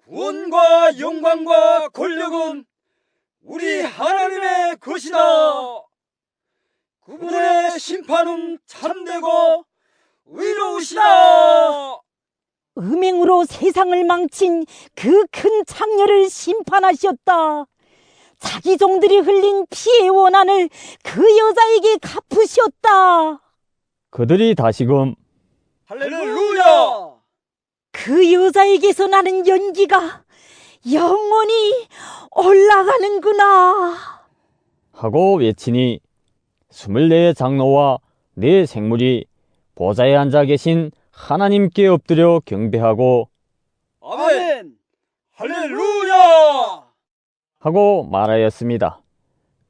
구원과 영광과 권력은 우리 하나님의 것이다. 그분의 심판은 참되고 의로우시다. 음행으로 세상을 망친 그 큰 창녀를 심판하셨다. 자기 종들이 흘린 피의 원한을 그 여자에게 갚으셨다. 그들이 다시금 할렐루야! 그 여자에게서 나는 연기가 영원히 올라가는구나 하고 외치니 24 장로와 4 생물이 보좌에 앉아 계신 하나님께 엎드려 경배하고 아멘! 할렐루야! 하고 말하였습니다.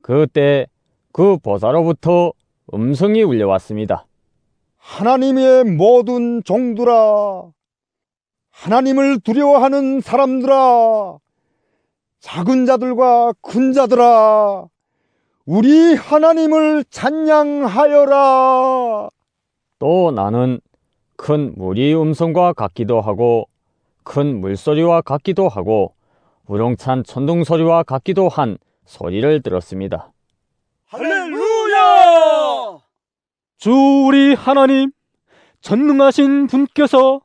그때 그 보좌로부터 음성이 울려왔습니다. 하나님의 모든 종들아, 하나님을 두려워하는 사람들아, 작은 자들과 큰 자들아, 우리 하나님을 찬양하여라. 또 나는 큰 무리의 음성과 같기도 하고 큰 물소리와 같기도 하고 우렁찬 천둥소리와 같기도 한 소리를 들었습니다. 할렐루야! 주 우리 하나님, 전능하신 분께서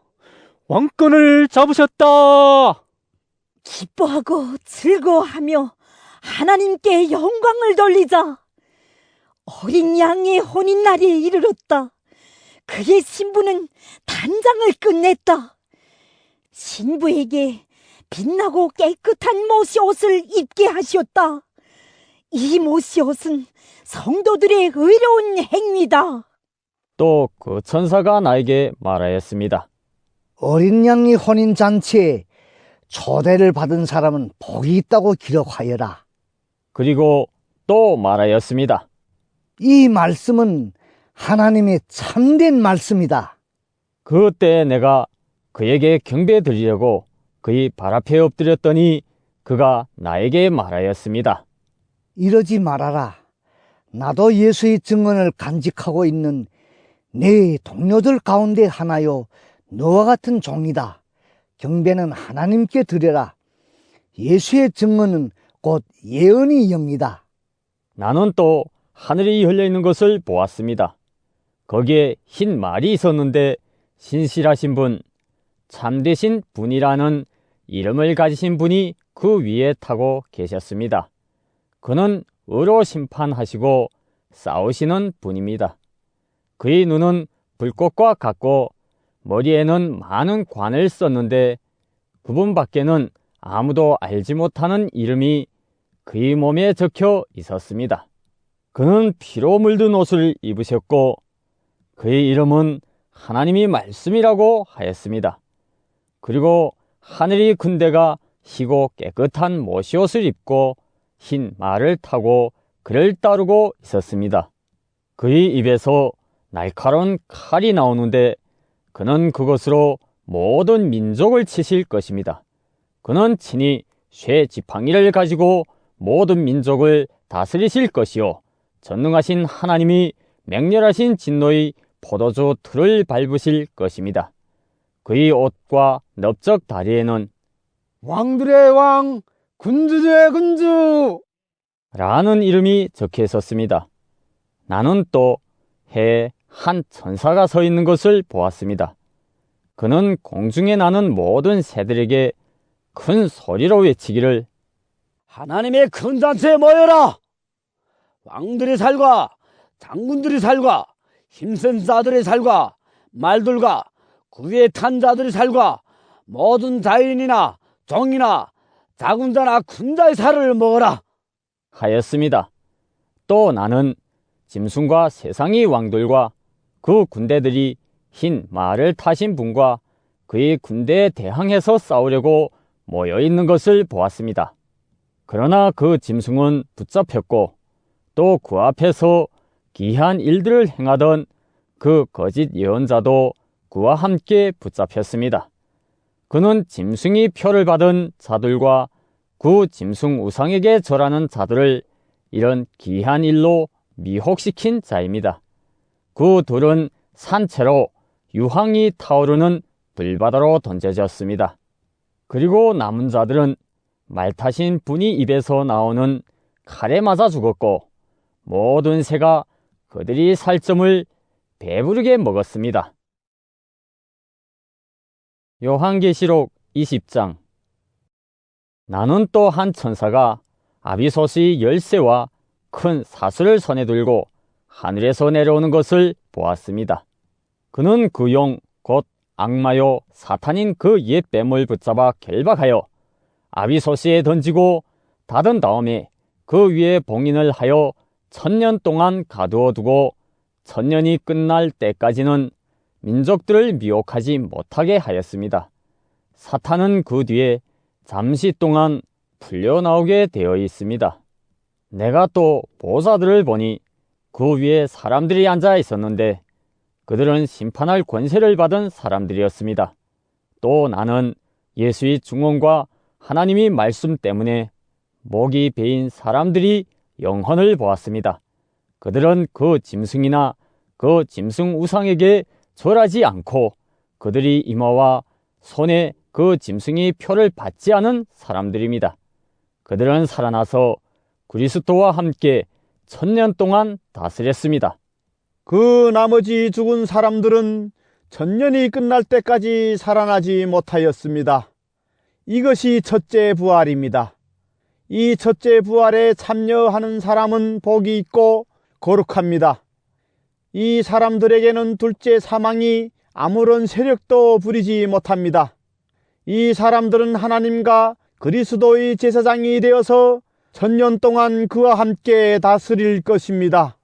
왕권을 잡으셨다. 기뻐하고 즐거워하며 하나님께 영광을 돌리자. 어린 양의 혼인날이 이르렀다. 그의 신부는 단장을 끝냈다. 신부에게 빛나고 깨끗한 모시옷을 입게 하셨다. 이 모시옷은 성도들의 의로운 행위다. 또 그 천사가 나에게 말하였습니다. 어린 양의 혼인잔치에 초대를 받은 사람은 복이 있다고 기록하여라. 그리고 또 말하였습니다. 이 말씀은 하나님의 참된 말씀이다. 그때 내가 그에게 경배 드리려고 그의 발 앞에 엎드렸더니 그가 나에게 말하였습니다. 이러지 말아라. 나도 예수의 증언을 간직하고 있는 내 동료들 가운데 하나요, 너와 같은 종이다. 경배는 하나님께 드려라. 예수의 증언은 곧 예언의 영이다. 나는 또 하늘이 열려있는 것을 보았습니다. 거기에 흰 말이 있었는데 신실하신 분, 참되신 분이라는 이름을 가지신 분이 그 위에 타고 계셨습니다. 그는 의로 심판하시고 싸우시는 분입니다. 그의 눈은 불꽃과 같고 머리에는 많은 관을 썼는데 그분밖에는 아무도 알지 못하는 이름이 그의 몸에 적혀 있었습니다. 그는 피로 물든 옷을 입으셨고 그의 이름은 하나님이 말씀이라고 하였습니다. 그리고 하늘이 군대가 희고 깨끗한 모시옷을 입고 흰 말을 타고 그를 따르고 있었습니다. 그의 입에서 날카로운 칼이 나오는데 그는 그것으로 모든 민족을 치실 것입니다. 그는 친히 쇠 지팡이를 가지고 모든 민족을 다스리실 것이요 전능하신 하나님이 맹렬하신 진노의 포도주 틀을 밟으실 것입니다. 그의 옷과 넓적 다리에는 왕들의 왕, 군주들의 군주 라는 이름이 적혀 있었습니다. 나는 또 해에 한 천사가 서 있는 것을 보았습니다. 그는 공중에 나는 모든 새들에게 큰 소리로 외치기를 하나님의 큰 잔치에 모여라. 왕들의 살과 장군들의 살과 힘센 자들의 살과 말들과 그 위에 탄 자들의 살과 모든 자연이나 종이나 작은 자나 큰 자의 살을 먹어라 하였습니다. 또 나는 짐승과 세상의 왕들과 그 군대들이 흰 말을 타신 분과 그의 군대에 대항해서 싸우려고 모여 있는 것을 보았습니다. 그러나 그 짐승은 붙잡혔고 또 그 앞에서 기이한 일들을 행하던 그 거짓 예언자도 그와 함께 붙잡혔습니다. 그는 짐승이 표를 받은 자들과 그 짐승 우상에게 절하는 자들을 이런 기이한 일로 미혹시킨 자입니다. 그 둘은 산채로 유황이 타오르는 불바다로 던져졌습니다. 그리고 남은 자들은 말 타신 분이 입에서 나오는 칼에 맞아 죽었고 모든 새가 그들이 살점을 배부르게 먹었습니다. 요한계시록 20장. 나는 또 한 천사가 아비소스의 열쇠와 큰 사슬을 손에 들고 하늘에서 내려오는 것을 보았습니다. 그는 그 용 곧 악마요 사탄인 그 옛 뱀을 붙잡아 결박하여 아비소스에 던지고 닫은 다음에 그 위에 봉인을 하여 1000년 동안 가두어 두고 1000년이 끝날 때까지는 민족들을 미혹하지 못하게 하였습니다. 사탄은 그 뒤에 잠시 동안 풀려나오게 되어 있습니다. 내가 또 보좌들을 보니 그 위에 사람들이 앉아 있었는데 그들은 심판할 권세를 받은 사람들이었습니다. 또 나는 예수의 중언과 하나님의 말씀 때문에 목이 베인 사람들이 영혼을 보았습니다. 그들은 그 짐승이나 그 짐승 우상에게 절하지 않고 그들이 이마와 손에 그 짐승이 표를 받지 않은 사람들입니다. 그들은 살아나서 그리스도와 함께 1000년 동안 다스렸습니다. 그 나머지 죽은 사람들은 1000년이 끝날 때까지 살아나지 못하였습니다. 이것이 첫째 부활입니다. 이 첫째 부활에 참여하는 사람은 복이 있고 거룩합니다. 이 사람들에게는 둘째 사망이 아무런 세력도 부리지 못합니다. 이 사람들은 하나님과 그리스도의 제사장이 되어서 1000년 동안 그와 함께 다스릴 것입니다.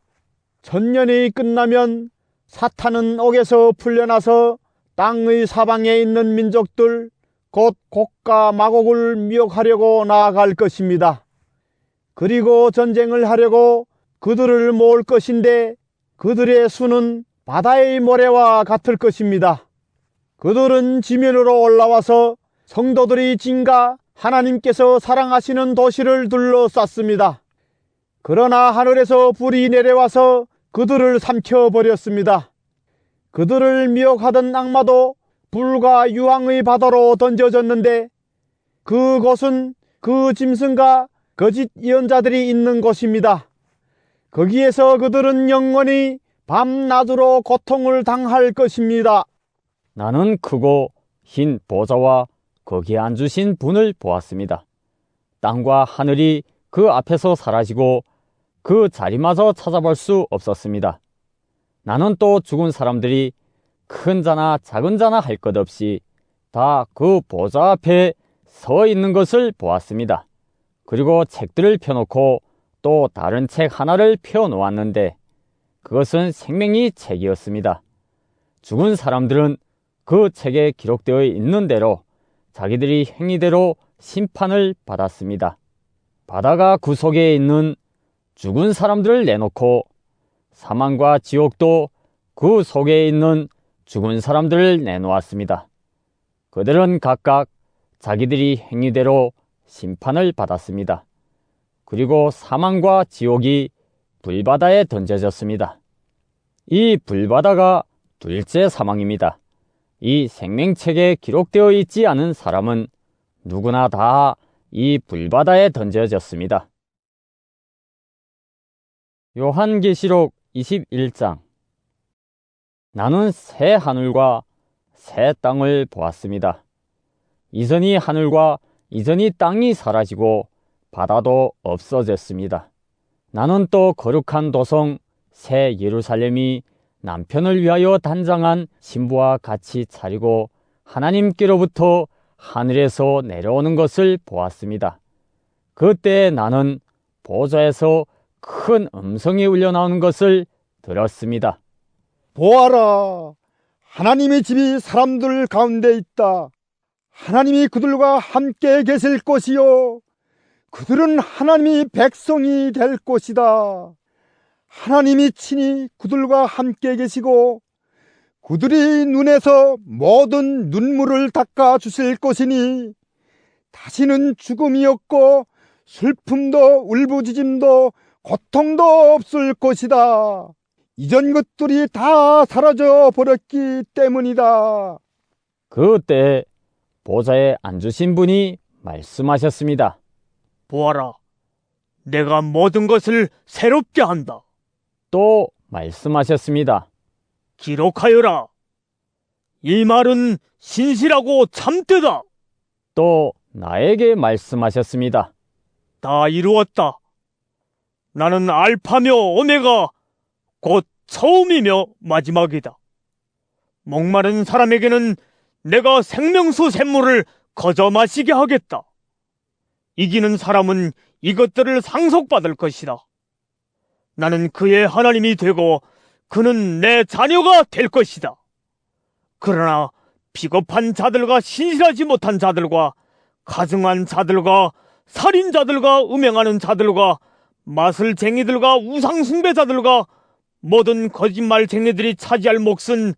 1000년이 끝나면 사탄은 옥에서 풀려나서 땅의 사방에 있는 민족들 곧 곡과 마곡을 미혹하려고 나아갈 것입니다. 그리고 전쟁을 하려고 그들을 모을 것인데 그들의 수는 바다의 모래와 같을 것입니다. 그들은 지면으로 올라와서 성도들이 진가 하나님께서 사랑하시는 도시를 둘러쌌습니다. 그러나 하늘에서 불이 내려와서 그들을 삼켜버렸습니다. 그들을 미혹하던 악마도 불과 유황의 바다로 던져졌는데 그곳은 그 짐승과 거짓 예언자들이 있는 곳입니다. 거기에서 그들은 영원히 밤낮으로 고통을 당할 것입니다. 나는 크고 흰 보좌와 거기에 앉으신 분을 보았습니다. 땅과 하늘이 그 앞에서 사라지고 그 자리마저 찾아볼 수 없었습니다. 나는 또 죽은 사람들이 큰 자나 작은 자나 할 것 없이 다 그 보좌 앞에 서 있는 것을 보았습니다. 그리고 책들을 펴놓고 또 다른 책 하나를 펴놓았는데 그것은 생명의 책이었습니다. 죽은 사람들은 그 책에 기록되어 있는 대로 자기들이 행위대로 심판을 받았습니다. 바다가 그 속에 있는 죽은 사람들을 내놓고 사망과 지옥도 그 속에 있는 죽은 사람들을 내놓았습니다. 그들은 각각 자기들이 행위대로 심판을 받았습니다. 그리고 사망과 지옥이 불바다에 던져졌습니다. 이 불바다가 둘째 사망입니다. 이 생명책에 기록되어 있지 않은 사람은 누구나 다 이 불바다에 던져졌습니다. 요한계시록 21장. 나는 새 하늘과 새 땅을 보았습니다. 이전이 하늘과 이전이 땅이 사라지고 바다도 없어졌습니다. 나는 또 거룩한 도성 새 예루살렘이 남편을 위하여 단장한 신부와 같이 차리고 하나님께로부터 하늘에서 내려오는 것을 보았습니다. 그때 나는 보좌에서 큰 음성이 울려 나오는 것을 들었습니다. 보아라, 하나님의 집이 사람들 가운데 있다. 하나님이 그들과 함께 계실 것이요, 그들은 하나님의 백성이 될 것이다. 하나님이 친히 그들과 함께 계시고 그들이 눈에서 모든 눈물을 닦아 주실 것이니 다시는 죽음이 없고 슬픔도 울부짖음도 고통도 없을 것이다. 이전 것들이 다 사라져 버렸기 때문이다. 그때 보좌에 앉으신 분이 말씀하셨습니다. 보아라, 내가 모든 것을 새롭게 한다. 또 말씀하셨습니다. 기록하여라. 이 말은 신실하고 참되다. 또 나에게 말씀하셨습니다. 다 이루었다. 나는 알파며 오메가, 곧 처음이며 마지막이다. 목마른 사람에게는 내가 생명수 샘물을 거저 마시게 하겠다. 이기는 사람은 이것들을 상속받을 것이다. 나는 그의 하나님이 되고 그는 내 자녀가 될 것이다. 그러나 비겁한 자들과 신실하지 못한 자들과 가증한 자들과 살인자들과 음행하는 자들과 마술쟁이들과 우상숭배자들과 모든 거짓말쟁이들이 차지할 몫은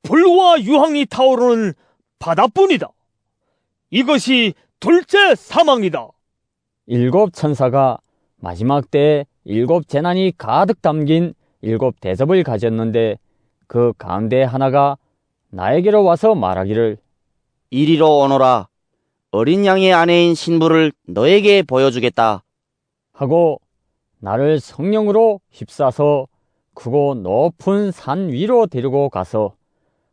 불과 유황이 타오르는 바다뿐이다. 이것이 둘째 사망이다. 7 천사가 마지막 때에 7 재난이 가득 담긴 7 대접을 가졌는데 그 가운데 하나가 나에게로 와서 말하기를, 이리로 오너라. 어린 양의 아내인 신부를 너에게 보여주겠다. 하고 나를 성령으로 휩싸서 크고 높은 산 위로 데리고 가서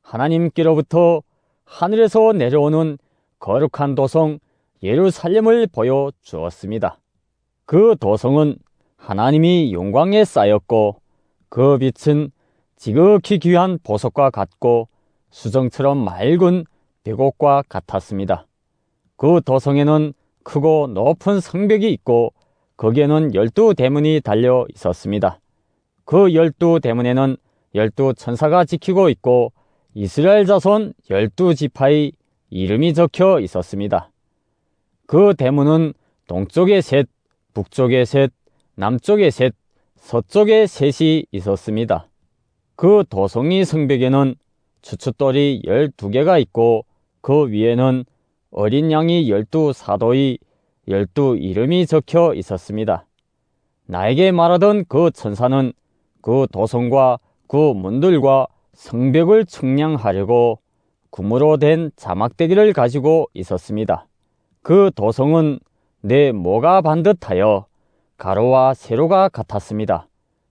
하나님께로부터 하늘에서 내려오는 거룩한 도성 예루살렘을 보여주었습니다. 그 도성은 하나님이 영광에 쌓였고 그 빛은 지극히 귀한 보석과 같고 수정처럼 맑은 백옥과 같았습니다. 그 도성에는 크고 높은 성벽이 있고 거기에는 12 대문이 달려 있었습니다. 그 12 대문에는 12 천사가 지키고 있고 이스라엘 자손 12지파의 이름이 적혀 있었습니다. 그 대문은 동쪽에 셋, 북쪽에 셋, 남쪽에 셋, 서쪽에 셋이 있었습니다. 그 도성이 성벽에는 추춧돌이 12개가 있고 그 위에는 어린 양이 12 사도의 12 이름이 적혀 있었습니다. 나에게 말하던 그 천사는 그 도성과 그 문들과 성벽을 측량하려고 금으로 된 자막대기를 가지고 있었습니다. 그 도성은 내 모가 반듯하여 가로와 세로가 같았습니다.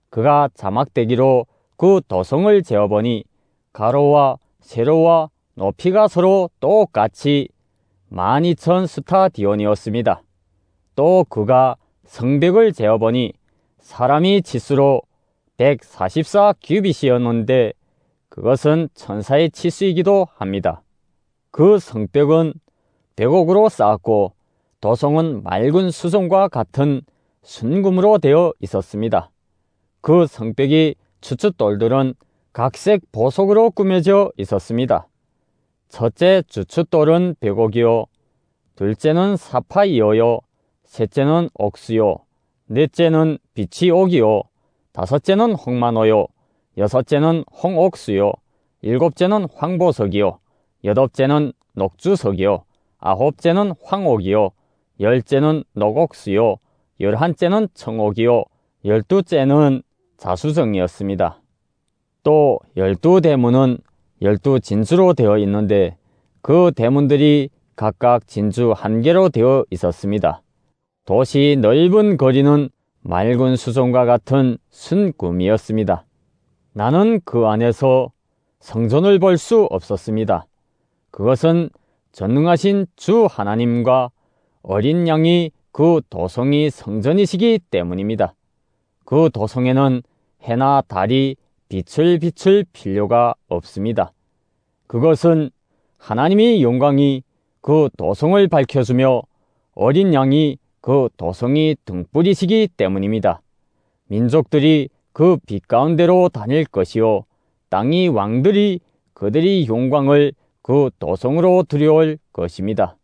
그가 자막대기로 그 도성을 재어보니 가로와 세로와 높이가 서로 똑같이 12,000 스타디온이었습니다. 또 그가 성벽을 재어보니 사람이 치수로 144 규빗이었는데 그것은 천사의 치수이기도 합니다. 그 성벽은 백옥으로 쌓았고 도성은 맑은 수정과 같은 순금으로 되어 있었습니다. 그 성벽이 추춧돌들은 각색 보석으로 꾸며져 있었습니다. 첫째 추춧돌은 백옥이요, 둘째는 사파이어요, 셋째는 옥수요, 넷째는 빛이 옥이요, 다섯째는 홍만호요, 여섯째는 홍옥수요, 일곱째는 황보석이요, 여덟째는 녹주석이요, 아홉째는 황옥이요, 열째는 녹옥수요, 11째는 청옥이요, 12째는 자수정이었습니다. 또 12 대문은 12 진주로 되어 있는데 그 대문들이 각각 진주 1개로 되어 있었습니다. 도시 넓은 거리는 맑은 수정과 같은 순금이었습니다. 나는 그 안에서 성전을 볼 수 없었습니다. 그것은 전능하신 주 하나님과 어린 양이 그 도성이 성전이시기 때문입니다. 그 도성에는 해나 달이 빛을 비출 필요가 없습니다. 그것은 하나님의 영광이 그 도성을 밝혀주며 어린 양이 그 도성이 등불이시기 때문입니다. 민족들이 그 빛 가운데로 다닐 것이요 땅의 왕들이 그들이 영광을 그 도성으로 들여올 것입니다.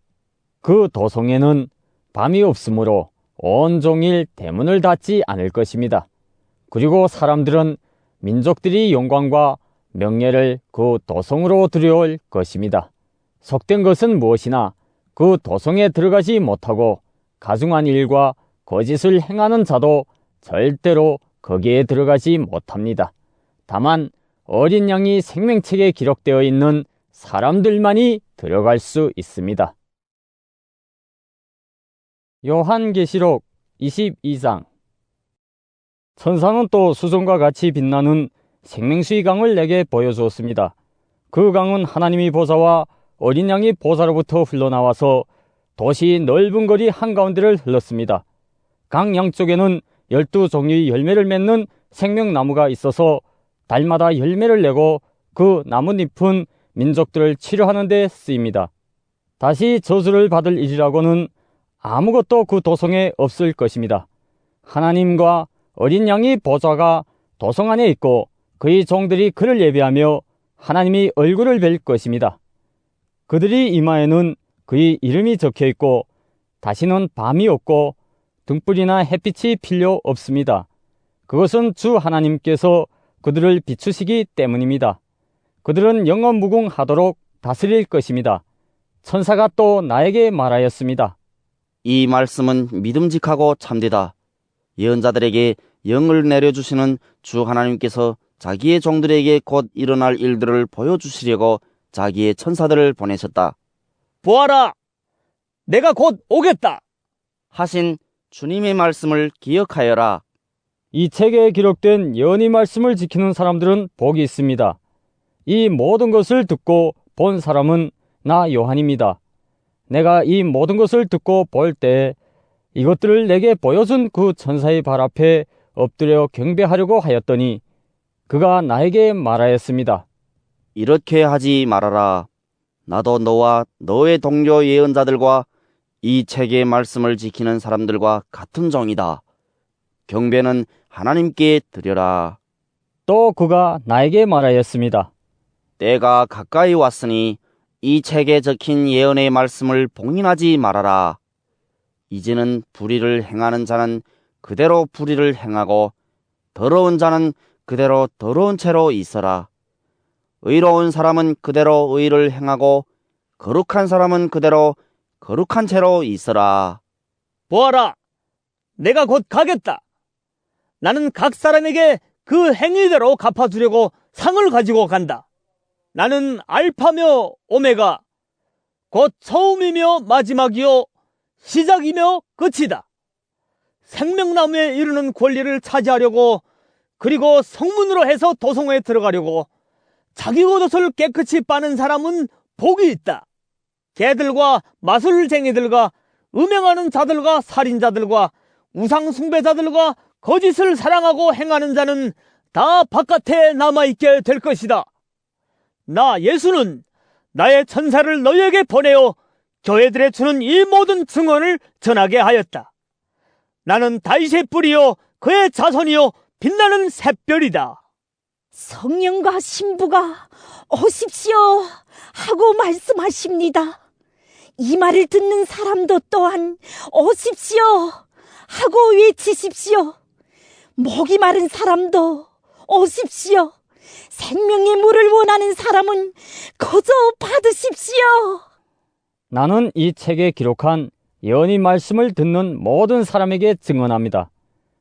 그 도성에는 밤이 없으므로 온종일 대문을 닫지 않을 것입니다. 그리고 사람들은 민족들이 영광과 명예를 그 도성으로 들여올 것입니다. 속된 것은 무엇이나 그 도성에 들어가지 못하고 가증한 일과 거짓을 행하는 자도 절대로 거기에 들어가지 못합니다. 다만 어린 양이 생명책에 기록되어 있는 사람들만이 들어갈 수 있습니다. 요한계시록 22장. 천사는 또 수정과 같이 빛나는 생명수의 강을 내게 보여주었습니다. 그 강은 하나님의 보좌와 어린 양의 보좌로부터 흘러나와서 도시 넓은 거리 한가운데를 흘렀습니다. 강 양쪽에는 12종류의 열매를 맺는 생명나무가 있어서 달마다 열매를 내고 그 나뭇잎은 민족들을 치료하는 데 쓰입니다. 다시 저주를 받을 일이라고는 아무것도 그 도성에 없을 것입니다. 하나님과 어린 양의 보좌가 도성 안에 있고 그의 종들이 그를 예배하며 하나님의 얼굴을 뵐 것입니다. 그들이 이마에는 그의 이름이 적혀 있고 다시는 밤이 없고 등불이나 햇빛이 필요 없습니다. 그것은 주 하나님께서 그들을 비추시기 때문입니다. 그들은 영원무궁하도록 다스릴 것입니다. 천사가 또 나에게 말하였습니다. 이 말씀은 믿음직하고 참되다. 예언자들에게 영을 내려주시는 주 하나님께서 자기의 종들에게 곧 일어날 일들을 보여주시려고 자기의 천사들을 보내셨다. 보아라! 내가 곧 오겠다! 하신 주님의 말씀을 기억하여라. 이 책에 기록된 예언의 말씀을 지키는 사람들은 복이 있습니다. 이 모든 것을 듣고 본 사람은 나 요한입니다. 내가 이 모든 것을 듣고 볼 때 이것들을 내게 보여준 그 천사의 발 앞에 엎드려 경배하려고 하였더니 그가 나에게 말하였습니다. 이렇게 하지 말아라. 나도 너와 너의 동료 예언자들과 이 책의 말씀을 지키는 사람들과 같은 종이다. 경배는 하나님께 드려라. 또 그가 나에게 말하였습니다. 때가 가까이 왔으니 이 책에 적힌 예언의 말씀을 봉인하지 말아라. 이제는 불의를 행하는 자는 그대로 불의를 행하고 더러운 자는 그대로 더러운 채로 있어라. 의로운 사람은 그대로 의를 행하고 거룩한 사람은 그대로 거룩한 채로 있어라. 보아라! 내가 곧 가겠다. 나는 각 사람에게 그 행위대로 갚아주려고 상을 가지고 간다. 나는 알파며 오메가, 곧 처음이며 마지막이요 시작이며 끝이다. 생명나무에 이르는 권리를 차지하려고 그리고 성문으로 해서 도성에 들어가려고 자기 겉옷을 깨끗이 빠는 사람은 복이 있다. 개들과 마술쟁이들과 음행하는 자들과 살인자들과 우상숭배자들과 거짓을 사랑하고 행하는 자는 다 바깥에 남아있게 될 것이다. 나 예수는 나의 천사를 너희에게 보내어 교회들에 주는 이 모든 증언을 전하게 하였다. 나는 다윗의 뿌리요 그의 자손이요 빛나는 샛별이다. 성령과 신부가 오십시오 하고 말씀하십니다. 이 말을 듣는 사람도 또한 오십시오 하고 외치십시오. 목이 마른 사람도 오십시오. 생명의 물을 원하는 사람은 거저 받으십시오. 나는 이 책에 기록한 예언의 말씀을 듣는 모든 사람에게 증언합니다.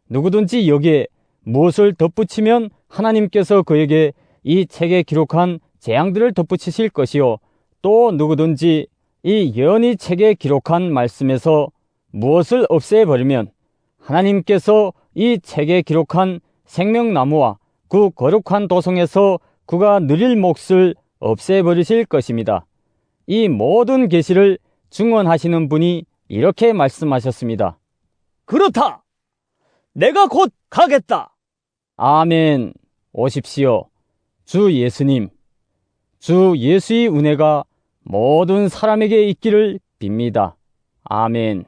누구든지 여기에 무엇을 덧붙이면 하나님께서 그에게 이 책에 기록한 재앙들을 덧붙이실 것이요, 또 누구든지 이 예언의 책에 기록한 말씀에서 무엇을 없애버리면 하나님께서 이 책에 기록한 생명나무와 그 거룩한 도성에서 그가 누릴 몫을 없애버리실 것입니다. 이 모든 계시를 증언하시는 분이 이렇게 말씀하셨습니다. 그렇다. 내가 곧 가겠다. 아멘. 오십시오. 주 예수님, 주 예수의 은혜가 모든 사람에게 있기를 빕니다. 아멘.